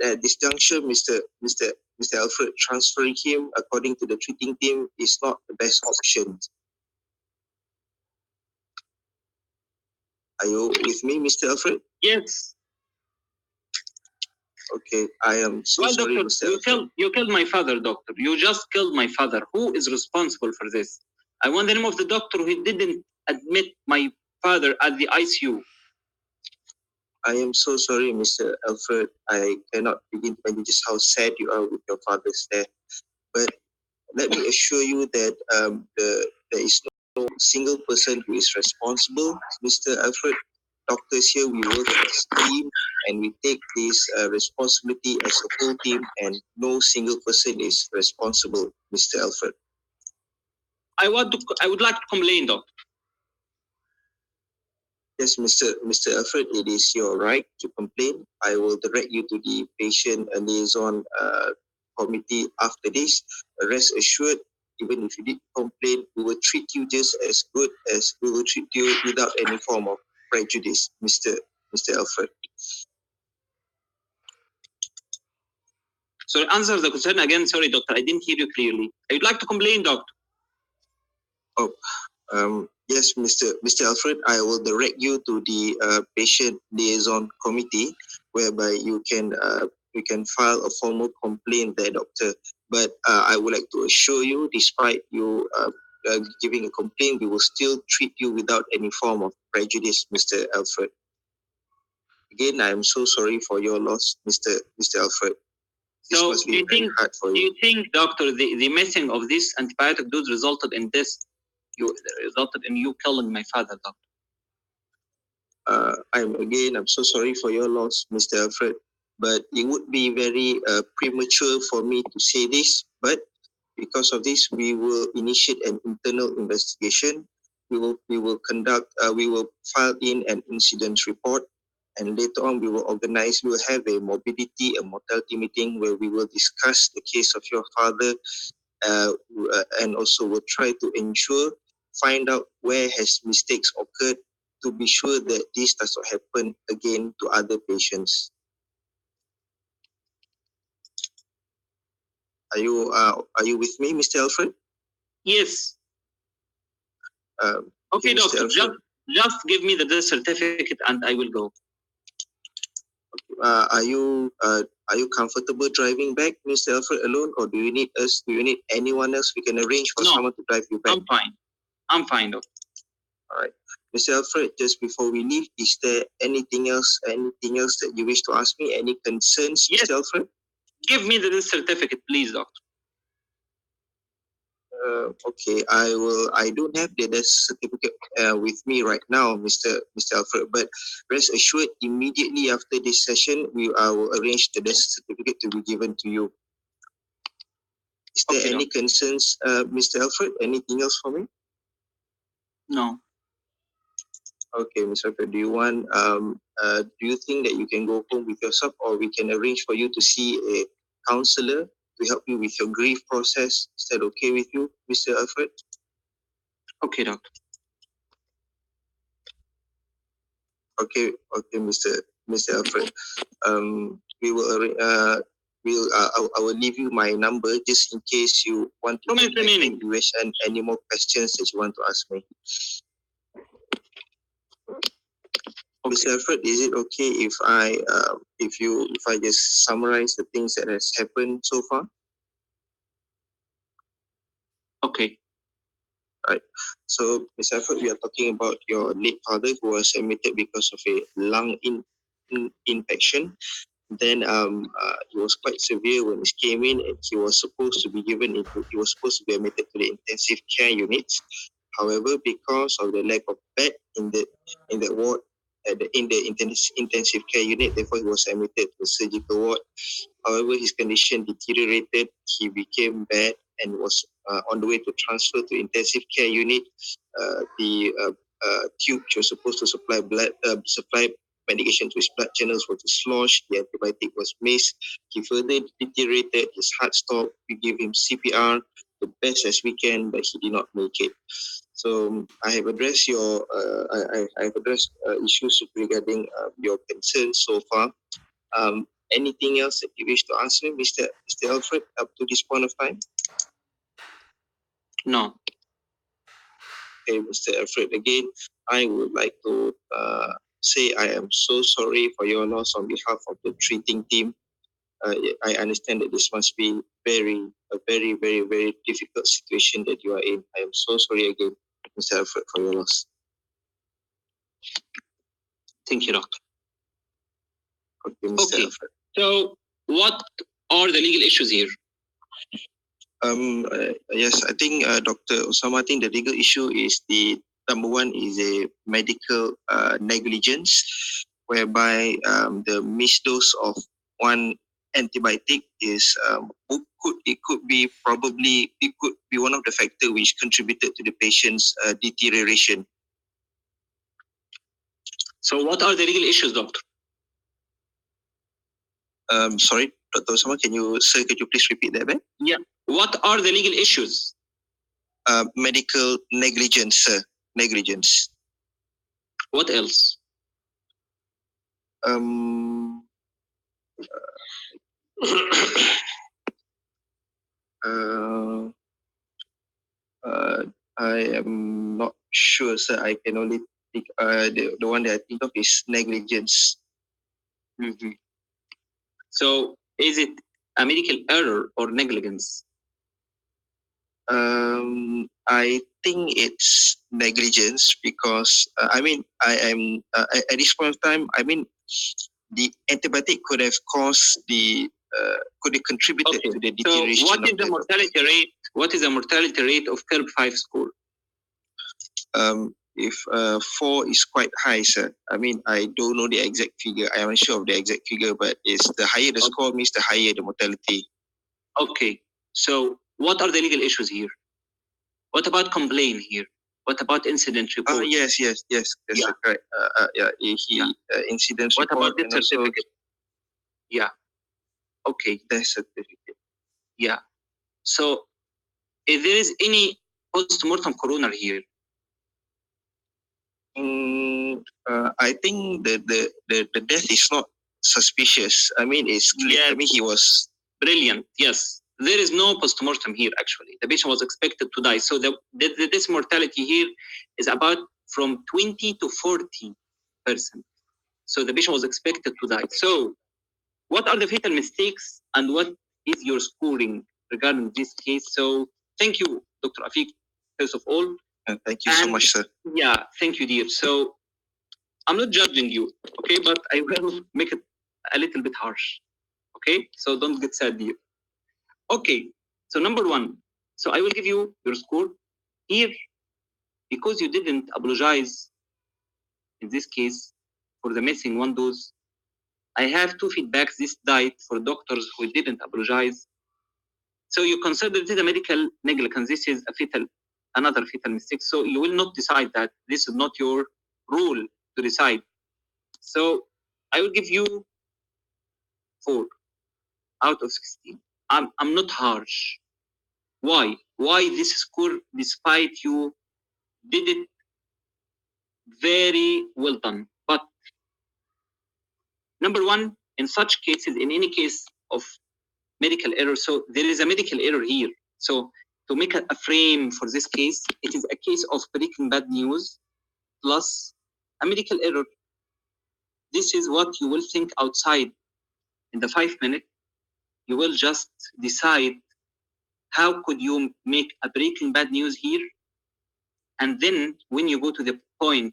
at this juncture, Mr. Alfred, transferring him according to the treating team is not the best option. Are you with me, Mr. Alfred? Yes. Okay, I am so Well, sorry, doctor, Mr. Alfred. you killed my father, doctor. You just killed my father. Who is responsible for this? I want the name of the doctor who didn't admit my father at the ICU. I am so sorry, Mr. Alfred. I cannot begin to imagine just how sad you are with your father's death. But let me assure you that there is no single person who is responsible, Mr. Alfred. Doctors here, we work as a team and we take this responsibility as a whole team, and no single person is responsible, Mr. Alfred. I would like to complain, doctor. Yes, Mr. Alfred, it is your right to complain. I will direct you to the patient liaison committee after this. Rest assured, even if you did complain, we will treat you just as good as we will treat you without any form of prejudice, Mr. Alfred. So answer the question again. Sorry, doctor, I didn't hear you clearly. I would like to complain, doctor. Yes, Mr. Alfred, I will direct you to the patient liaison committee, whereby you can file a formal complaint there, doctor. But I would like to assure you, despite you giving a complaint, we will still treat you without any form of prejudice, Mr. Alfred. Again, I am so sorry for your loss, Mr. Alfred. This So must be very hard for you. Do you think, doctor, the missing of this antibiotic dose resulted in this? Resulted in you killing my father, doctor? I'm so sorry for your loss, Mr. Alfred, but it would be very premature for me to say this. But because of this, we will initiate an internal investigation. We will file in an incident report, and later on we will have a morbidity and mortality meeting where we will discuss the case of your father, and also will try to find out where has mistakes occurred, to be sure that this does not happen again to other patients. Are you with me, Mr. Alfred? Yes. Okay, doctor. Just give me the death certificate and I will go. Are you comfortable driving back, Mr. Alfred, alone, or do you need anyone else? We can arrange for someone to drive you back. I'm fine, doctor. All right. Mr. Alfred, just before we leave, is there anything else that you wish to ask me? Any concerns, yes. Mr. Alfred? Give me the death certificate, please, doctor. Okay, I don't have the death certificate with me right now, Mr. Alfred, but rest assured, immediately after this session, I will arrange the death certificate to be given to you. Is there any concerns, Mr. Alfred? Anything else for me? No. Okay, Mr. Alfred, do you think that you can go home with yourself, or we can arrange for you to see a counselor to help you with your grief process? Is that okay with you, Mr. Alfred? Okay, doctor. Okay, Mr. Alfred. We will I will leave you my number just in case you want to and any more questions that you want to ask me. Okay. Mr. Alfred, is it okay if I just summarize the things that has happened so far? Okay. Right. So, Mr. Alfred, we are talking about your late father who was admitted because of a lung infection. Then it was quite severe when he came in, and he was supposed to be admitted to the intensive care units. However, because of the lack of bed in the ward, in the intensive care unit, therefore he was admitted to the surgical ward. However, his condition deteriorated. He became bad and was on the way to transfer to intensive care unit. The tube which was supposed to supply medication to his blood channels was dislodged. The antibiotic was missed. He further deteriorated. His heart stopped. We gave him CPR the best as we can, but he did not make it. So I have addressed issues regarding your concerns so far. Anything else that you wish to answer, Mr. Alfred, up to this point of time? No. Okay, Mr. Alfred, again, I would like to say I am so sorry for your loss on behalf of the treating team. I understand that this must be a very, very, very difficult situation that you are in. I am so sorry again, Mr. Alfred, for your loss. Thank you, Doctor. Okay, Mr. Okay. Alfred. So, what are the legal issues here? Yes, I think Dr. Osama, I think the legal issue is the number one is a medical negligence, whereby the misdose of one antibiotic is it could be one of the factors which contributed to the patient's deterioration. So, what are the legal issues, Doctor? Sorry, Dr. Osama, could you please repeat that back? Yeah. What are the legal issues? Medical negligence, sir. Negligence. What else? I am not sure, sir. I can only think the one that I think of is negligence. Mm-hmm. So, is it a medical error or negligence? I think it's negligence because I am at this point of time. I mean, the antibiotic could have caused could have contributed to the deterioration. So, what is the mortality rate? What is the mortality rate of CURB-5 score? If 4 is quite high, sir. I mean, I don't know the exact figure. I am unsure of the exact figure, but it's the higher the score means the higher the mortality. Okay. So, what are the legal issues here? What about complaint here? What about incident report? Yes, yeah. sir, correct. Incident what report. What about death certificate? Yeah. Okay. Death certificate. Yeah. So, if there is any post-mortem coroner here? I think the death is not suspicious. I mean, it's clear. Yes. I mean, he was brilliant. Yes. There is no post-mortem here, actually. The patient was expected to die. So, this mortality here is about from 20 to 40%. So, the patient was expected to die. So, what are the fatal mistakes and what is your scoring regarding this case? So, thank you, Dr. Afiq, first of all. Thank you so much, sir. Yeah, thank you, dear. So, I'm not judging you, okay? But I will make it a little bit harsh, okay? So, don't get sad, dear. Okay, so number one. So, I will give you your score here because you didn't apologize in this case for the missing one dose. I have 2 feedbacks this diet for doctors who didn't apologize. So you consider this a medical negligence. This is another fatal mistake. So you will not decide that. This is not your rule to decide. So I will give you 4 out of 16. I'm not harsh. Why? Why this score, despite you did it very well done? But number one, in such cases, in any case of medical error, so there is a medical error here. So to make a frame for this case, it is a case of breaking bad news plus a medical error. This is what you will think outside in the 5 minutes. You will just decide how could you make a breaking bad news here. And then when you go to the point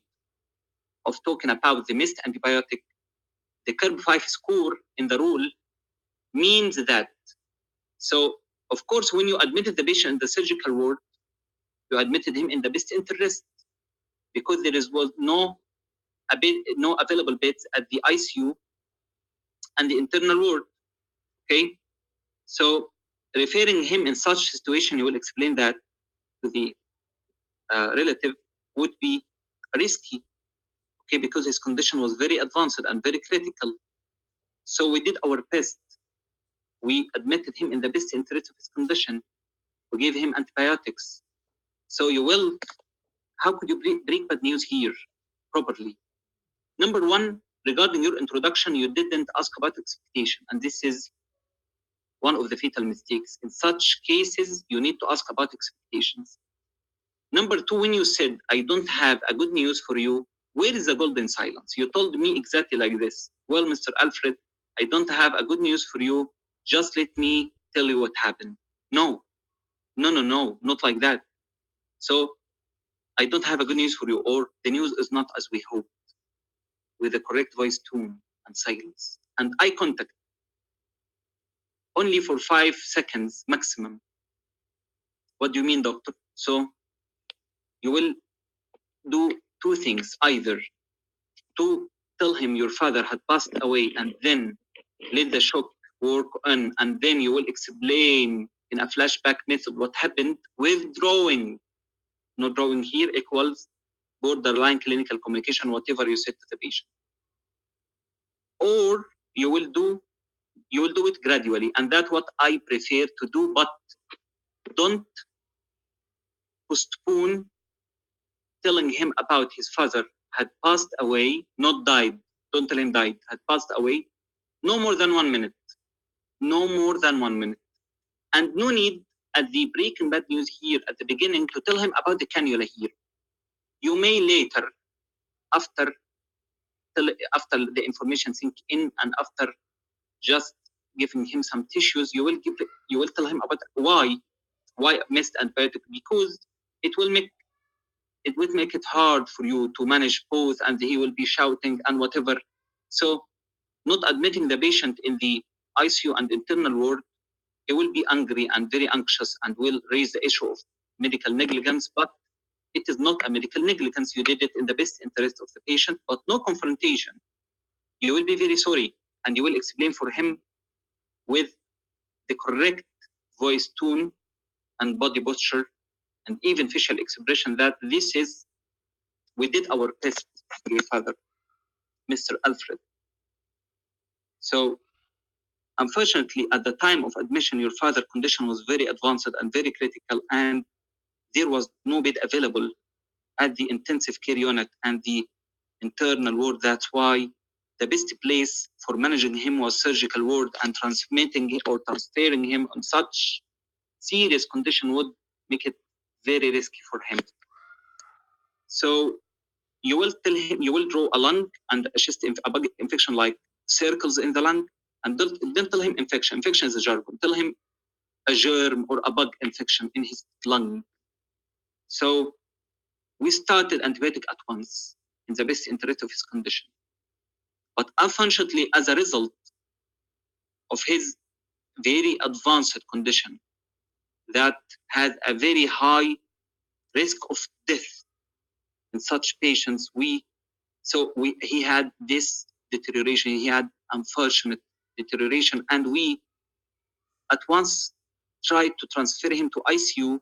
of talking about the missed antibiotic, the CURB-5 score in the rule means that. So, of course, when you admitted the patient in the surgical ward, you admitted him in the best interest because there was no available beds at the ICU and the internal ward. Okay, so referring him in such situation, you will explain that to the relative would be risky. Okay, because his condition was very advanced and very critical. So we did our best. We admitted him in the best interest of his condition. We gave him antibiotics. So you will, how could you break bad news here properly? Number one, regarding your introduction, you didn't ask about expectation, and this is one of the fatal mistakes. In such cases, you need to ask about expectations. Number two, when you said, I don't have a good news for you, where is the golden silence? You told me exactly like this. Well, Mr. Alfred, I don't have a good news for you. Just let me tell you what happened. No, not like that. So I don't have a good news for you, or the news is not as we hoped, with the correct voice tone and silence. And eye contact, only for 5 seconds maximum. What do you mean, doctor? So you will do two things, either to tell him your father had passed away and then let the shock work on, and then you will explain in a flashback method what happened with drawing. No drawing here equals borderline clinical communication, whatever you said to the patient. Or you will do it gradually, and that's what I prefer to do, but don't postpone telling him about his father had passed away, not died. Don't tell him died, had passed away. No more than 1 minute. No more than 1 minute. And no need at the breaking bad news here at the beginning to tell him about the cannula here. You may later, after the information sink in and after just giving him some tissues, you will tell him about why missed antibiotic, because it will make it hard for you to manage both, and he will be shouting and whatever. So not admitting the patient in the ICU and internal ward, he will be angry and very anxious and will raise the issue of medical negligence, but it is not a medical negligence. You did it in the best interest of the patient, but no confrontation. You will be very sorry, and you will explain for him with the correct voice tone and body posture and even facial expression that we did our best for your father, Mr. Alfred. So unfortunately, at the time of admission, your father's condition was very advanced and very critical, and there was no bed available at the intensive care unit and the internal ward. That's why the best place for managing him was surgical ward, and transferring him on such serious condition would make it very risky for him. So you will tell him, you will draw a lung and a chest a bug infection like circles in the lung, and don't tell him infection. Infection is a jargon. Tell him a germ or a bug infection in his lung. So we started antibiotic at once in the best interest of his condition. But unfortunately, as a result of his very advanced condition that had a very high risk of death in such patients, he had this deterioration. He had unfortunate deterioration, and we at once tried to transfer him to ICU,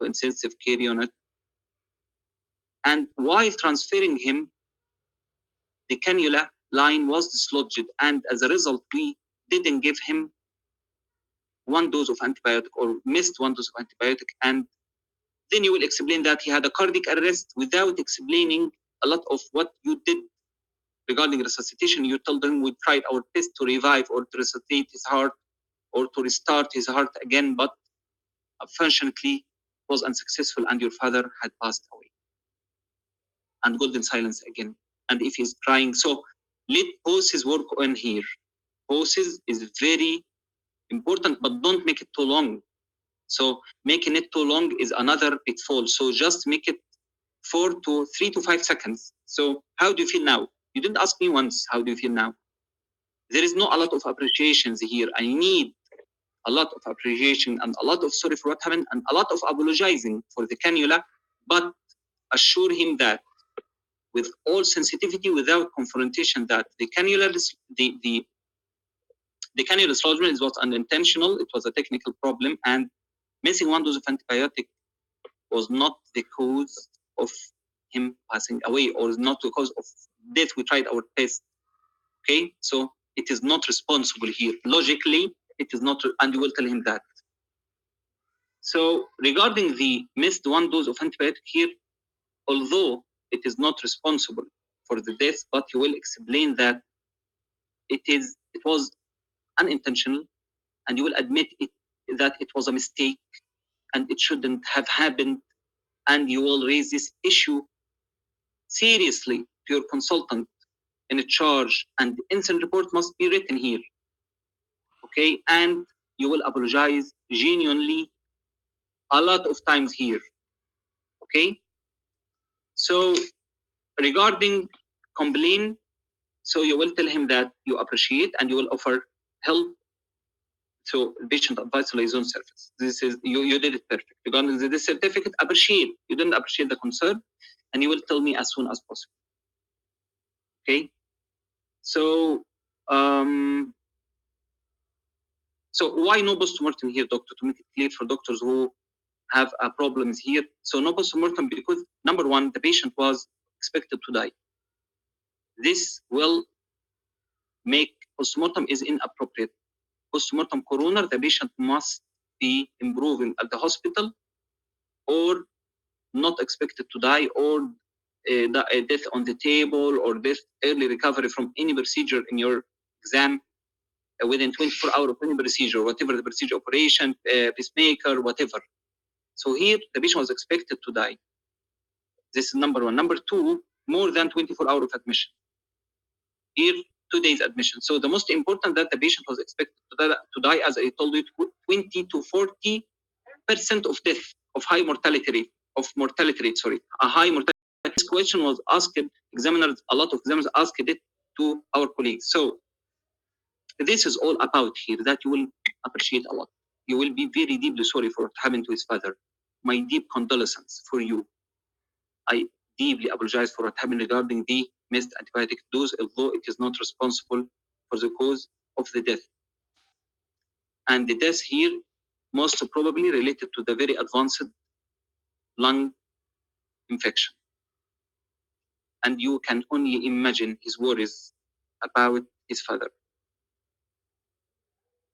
to intensive care unit. And while transferring him, the cannula line was dislodged, and as a result, we didn't give him one dose of antibiotic, or missed one dose of antibiotic. And then you will explain that he had a cardiac arrest without explaining a lot of what you did regarding resuscitation. You told him we tried our best to revive or to resuscitate his heart or to restart his heart again, but unfortunately was unsuccessful, and your father had passed away. And golden silence again. And if he's crying, so let pauses work on here. Pauses is very important, but don't make it too long. So making it too long is another pitfall. So just make it 3 to 5 seconds. So how do you feel now? You didn't ask me once, how do you feel now? There is not a lot of appreciations here. I need a lot of appreciation and a lot of sorry for what happened and a lot of apologizing for the cannula, but assure him that with all sensitivity, without confrontation, that the cannula dislodgement was unintentional. It was a technical problem, and missing one dose of antibiotic was not the cause of him passing away, or is not the cause of death. We tried our best. Okay, so it is not responsible here. Logically, it is not, and you will tell him that. So regarding the missed one dose of antibiotic here, although it is not responsible for the death, but he will explain that it was unintentional, and you will admit that it was a mistake and it shouldn't have happened, and you will raise this issue seriously to your consultant in charge, and the incident report must be written here. Okay, and you will apologize genuinely a lot of times here. Okay, so regarding complaint, so you will tell him that you appreciate and you will offer help. So patient advice liaison service. This is you did it perfect. Regarding the certificate, appreciate. You didn't appreciate the concern, and you will tell me as soon as possible. Okay. So so why no postmortem here, doctor? To make it clear for doctors who have problems here. So no postmortem because number one, the patient was expected to die. This will make postmortem is inappropriate. Postmortem coroner, the patient must be improving at the hospital or not expected to die, or death on the table, or death early recovery from any procedure in your exam within 24 hours of any procedure, whatever the procedure, operation, pacemaker, whatever. So here the patient was expected to die. This is number one. Number two, more than 24 hours of admission. Here, 2 days admission. So the most important that the patient was expected to die, as I told you, 20 to 40% of death, of high mortality rate, a high mortality. This question was asked, examiners, a lot of examiners asked it to our colleagues. So this is all about here that you will appreciate a lot. You will be very deeply sorry for what happened to his father. My deep condolences for you. I deeply apologize for what happened regarding the missed antibiotic dose, although it is not responsible for the cause of the death. And the death here most probably related to the very advanced lung infection. And you can only imagine his worries about his father.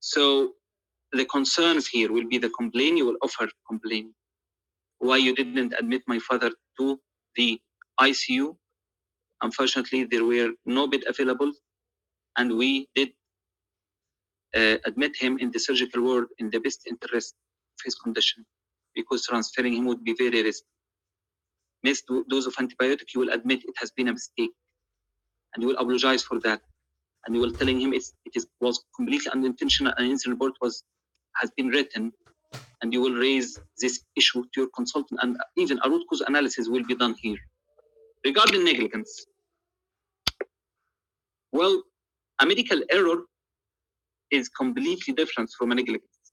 So the concerns here will be the complaint. You will offer complaint. Why you didn't admit my father to the ICU? Unfortunately, there were no bed available, and we did admit him in the surgical ward in the best interest of his condition, because transferring him would be very risky. Missed dose of antibiotic, you will admit it has been a mistake, and you will apologize for that, and you will telling him was completely unintentional, and incident report has been written, and you will raise this issue to your consultant, and even a root cause analysis will be done here. Regarding negligence, well, a medical error is completely different from a negligence,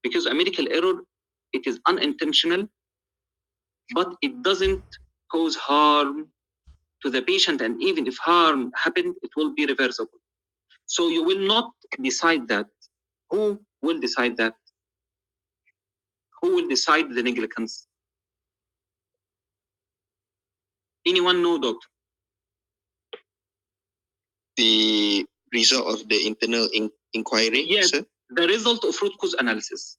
because a medical error, it is unintentional, but it doesn't cause harm to the patient, and even if harm happened, it will be reversible. So you will not decide that. Who will decide that? Who will decide the negligence? Anyone know, doctor? The result of the internal inquiry? Yes, sir? the result of root cause analysis,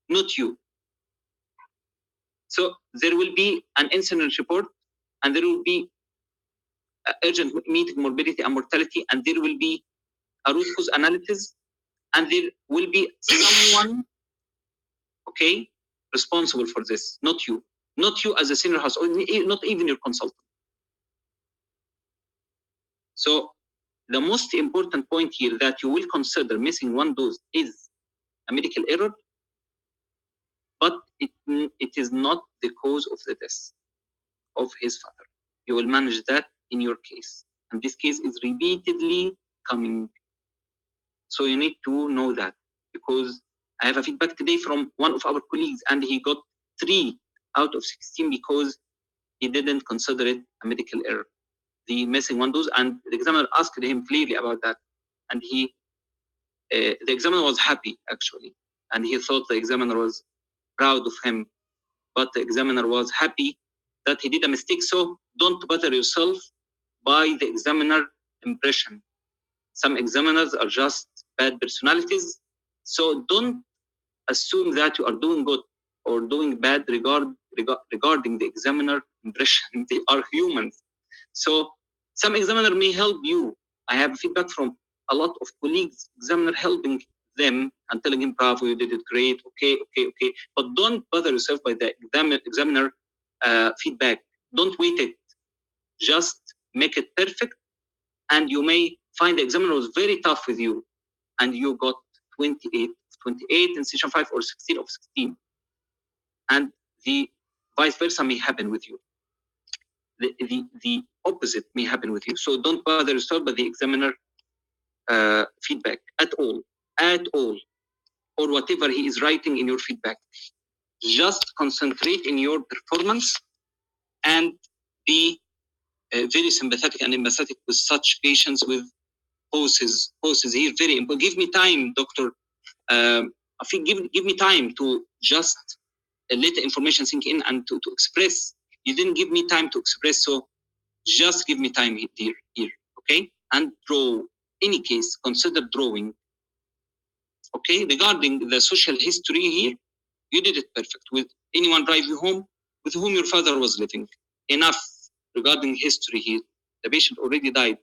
not you. So there will be an incident report, and there will be urgent meeting morbidity and mortality, and there will be a root cause analysis, and there will be someone, okay, responsible for this, not you. Not you as a senior house, or not even your consultant. So the most important point here that you will consider missing one dose is a medical error, but it is not the cause of the death of his father. You will manage that in your case. And this case is repeatedly coming. So you need to know that, because I have a feedback today from one of our colleagues, and he got 3 out of 16 because he didn't consider it a medical error, the missing one dose, and the examiner asked him clearly about that, and the examiner was happy actually, and he thought the examiner was proud of him, but the examiner was happy that he did a mistake. So don't bother yourself by the examiner impression. Some examiners are just bad personalities, so don't assume that you are doing good or doing bad regarding the examiner impression. They are humans. So some examiner may help you. I have feedback from a lot of colleagues, examiner helping them and telling him, bravo, you did it great, okay. But don't bother yourself by the examiner feedback. Don't wait it. Just make it perfect, and you may find the examiner was very tough with you, and you got 28 in session 5 or 16 of 16. And the vice versa may happen with you. The opposite may happen with you. So don't bother yourself by the examiner feedback at all, or whatever he is writing in your feedback. Just concentrate in your performance and be very sympathetic and empathetic with such patients with poses here. Very important. Give me time, doctor. I think give me time to just let the information sink in and to express. You didn't give me time to express, so just give me time here, okay? And draw. Any case, consider drawing. Okay, regarding the social history here, you did it perfect. With anyone drive you home with whom your father was living. Enough regarding history here. The patient already died.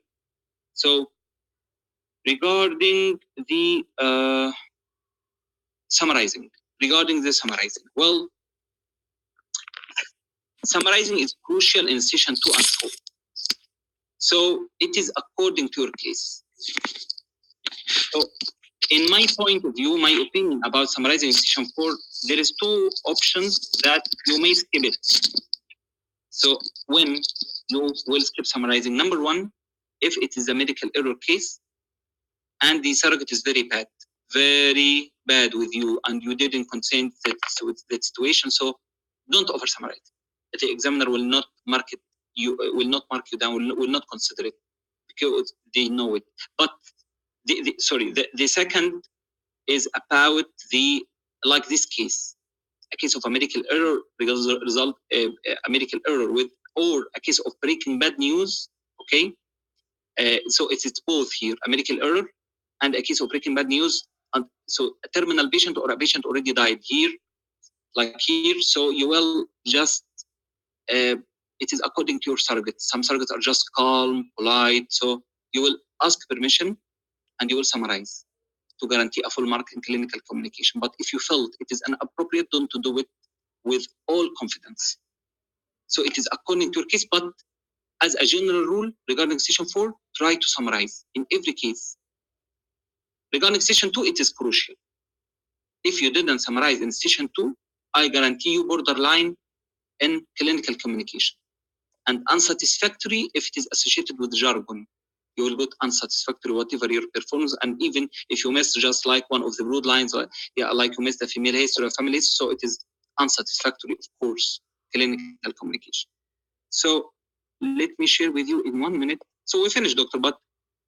So regarding the summarizing. Well, summarizing is crucial in session 2 and 4. So it is according to your case. So in my point of view, my opinion about summarizing session 4, there is 2 options that you may skip it. So when you will skip summarizing, number 1, if it is a medical error case and the surrogate is very bad with you and you didn't consent with that situation, so don't over summarize. The examiner will not mark it. Will not mark you down. Will not consider it because they know it. But the second is about like this case, a case of a medical error result a medical error with, or a case of breaking bad news. Okay, so it's both here, a medical error and a case of breaking bad news. And so a terminal patient or a patient already died here, like here. So you will just it is according to your surrogates. Some surrogates are just calm, polite. So you will ask permission and you will summarize to guarantee a full mark in clinical communication. But if you felt it is inappropriate, don't do it with all confidence. So it is according to your case, but as a general rule regarding session 4, try to summarize in every case. Regarding session 2, it is crucial. If you didn't summarize in session 2, I guarantee you borderline in clinical communication. And unsatisfactory if it is associated with jargon. You will get unsatisfactory whatever your performance, and even if you miss just like one of the broad lines, like you missed the female history or family history, so it is unsatisfactory, of course, clinical communication. So let me share with you in 1 minute. So we finished, doctor, but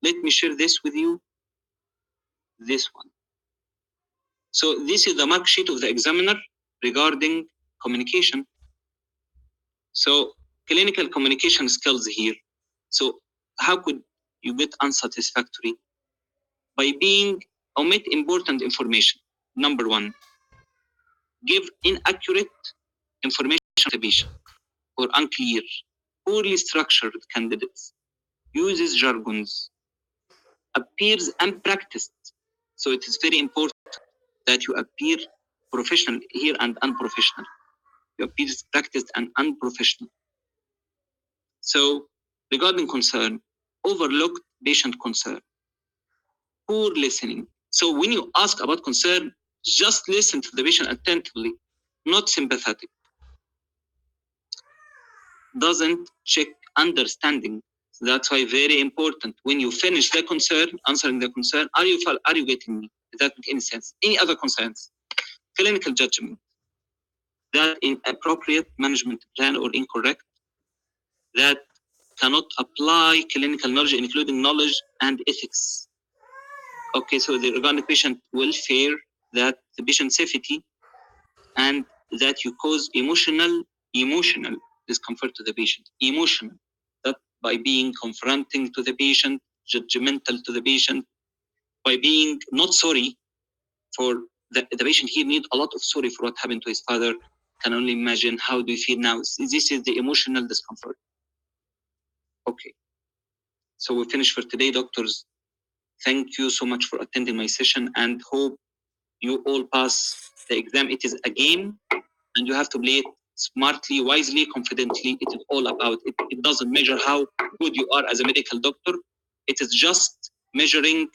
let me share this with you, this one. So this is the mark sheet of the examiner regarding communication. So clinical communication skills here. So how could you get unsatisfactory? By being omit important information. Number 1, give inaccurate information to the patient or unclear, poorly structured candidates, uses jargons, appears unpracticed. So it is very important that you appear professional here and unprofessional. You appear practiced and unprofessional. So regarding concern, overlooked patient concern, poor listening. So when you ask about concern, just listen to the patient attentively, not sympathetic. Doesn't check understanding. So that's why very important. When you finish the concern, answering the concern, are you getting me? Does that make any sense? Any other concerns? Clinical judgment. That inappropriate management plan or incorrect. That cannot apply clinical knowledge, including knowledge and ethics. Okay, so the regarding patient welfare, that the patient safety, and that you cause emotional discomfort to the patient. Emotional, that by being confronting to the patient, judgmental to the patient, by being not sorry for the patient here need a lot of sorry for what happened to his father. Can only imagine how do you feel now. This is the emotional discomfort. Okay. So we finish for today, doctors. Thank you so much for attending my session and hope you all pass the exam. It is a game and you have to play it smartly, wisely, confidently. It is all about it. It doesn't measure how good you are as a medical doctor. It is just measuring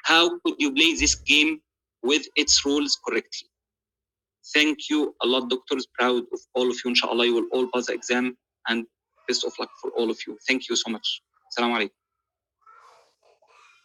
how could you play this game with its rules correctly. Thank you a lot, doctors. Proud of all of you. Inshallah, you will all pass the exam and best of luck for all of you. Thank you so much. Assalamu alaikum.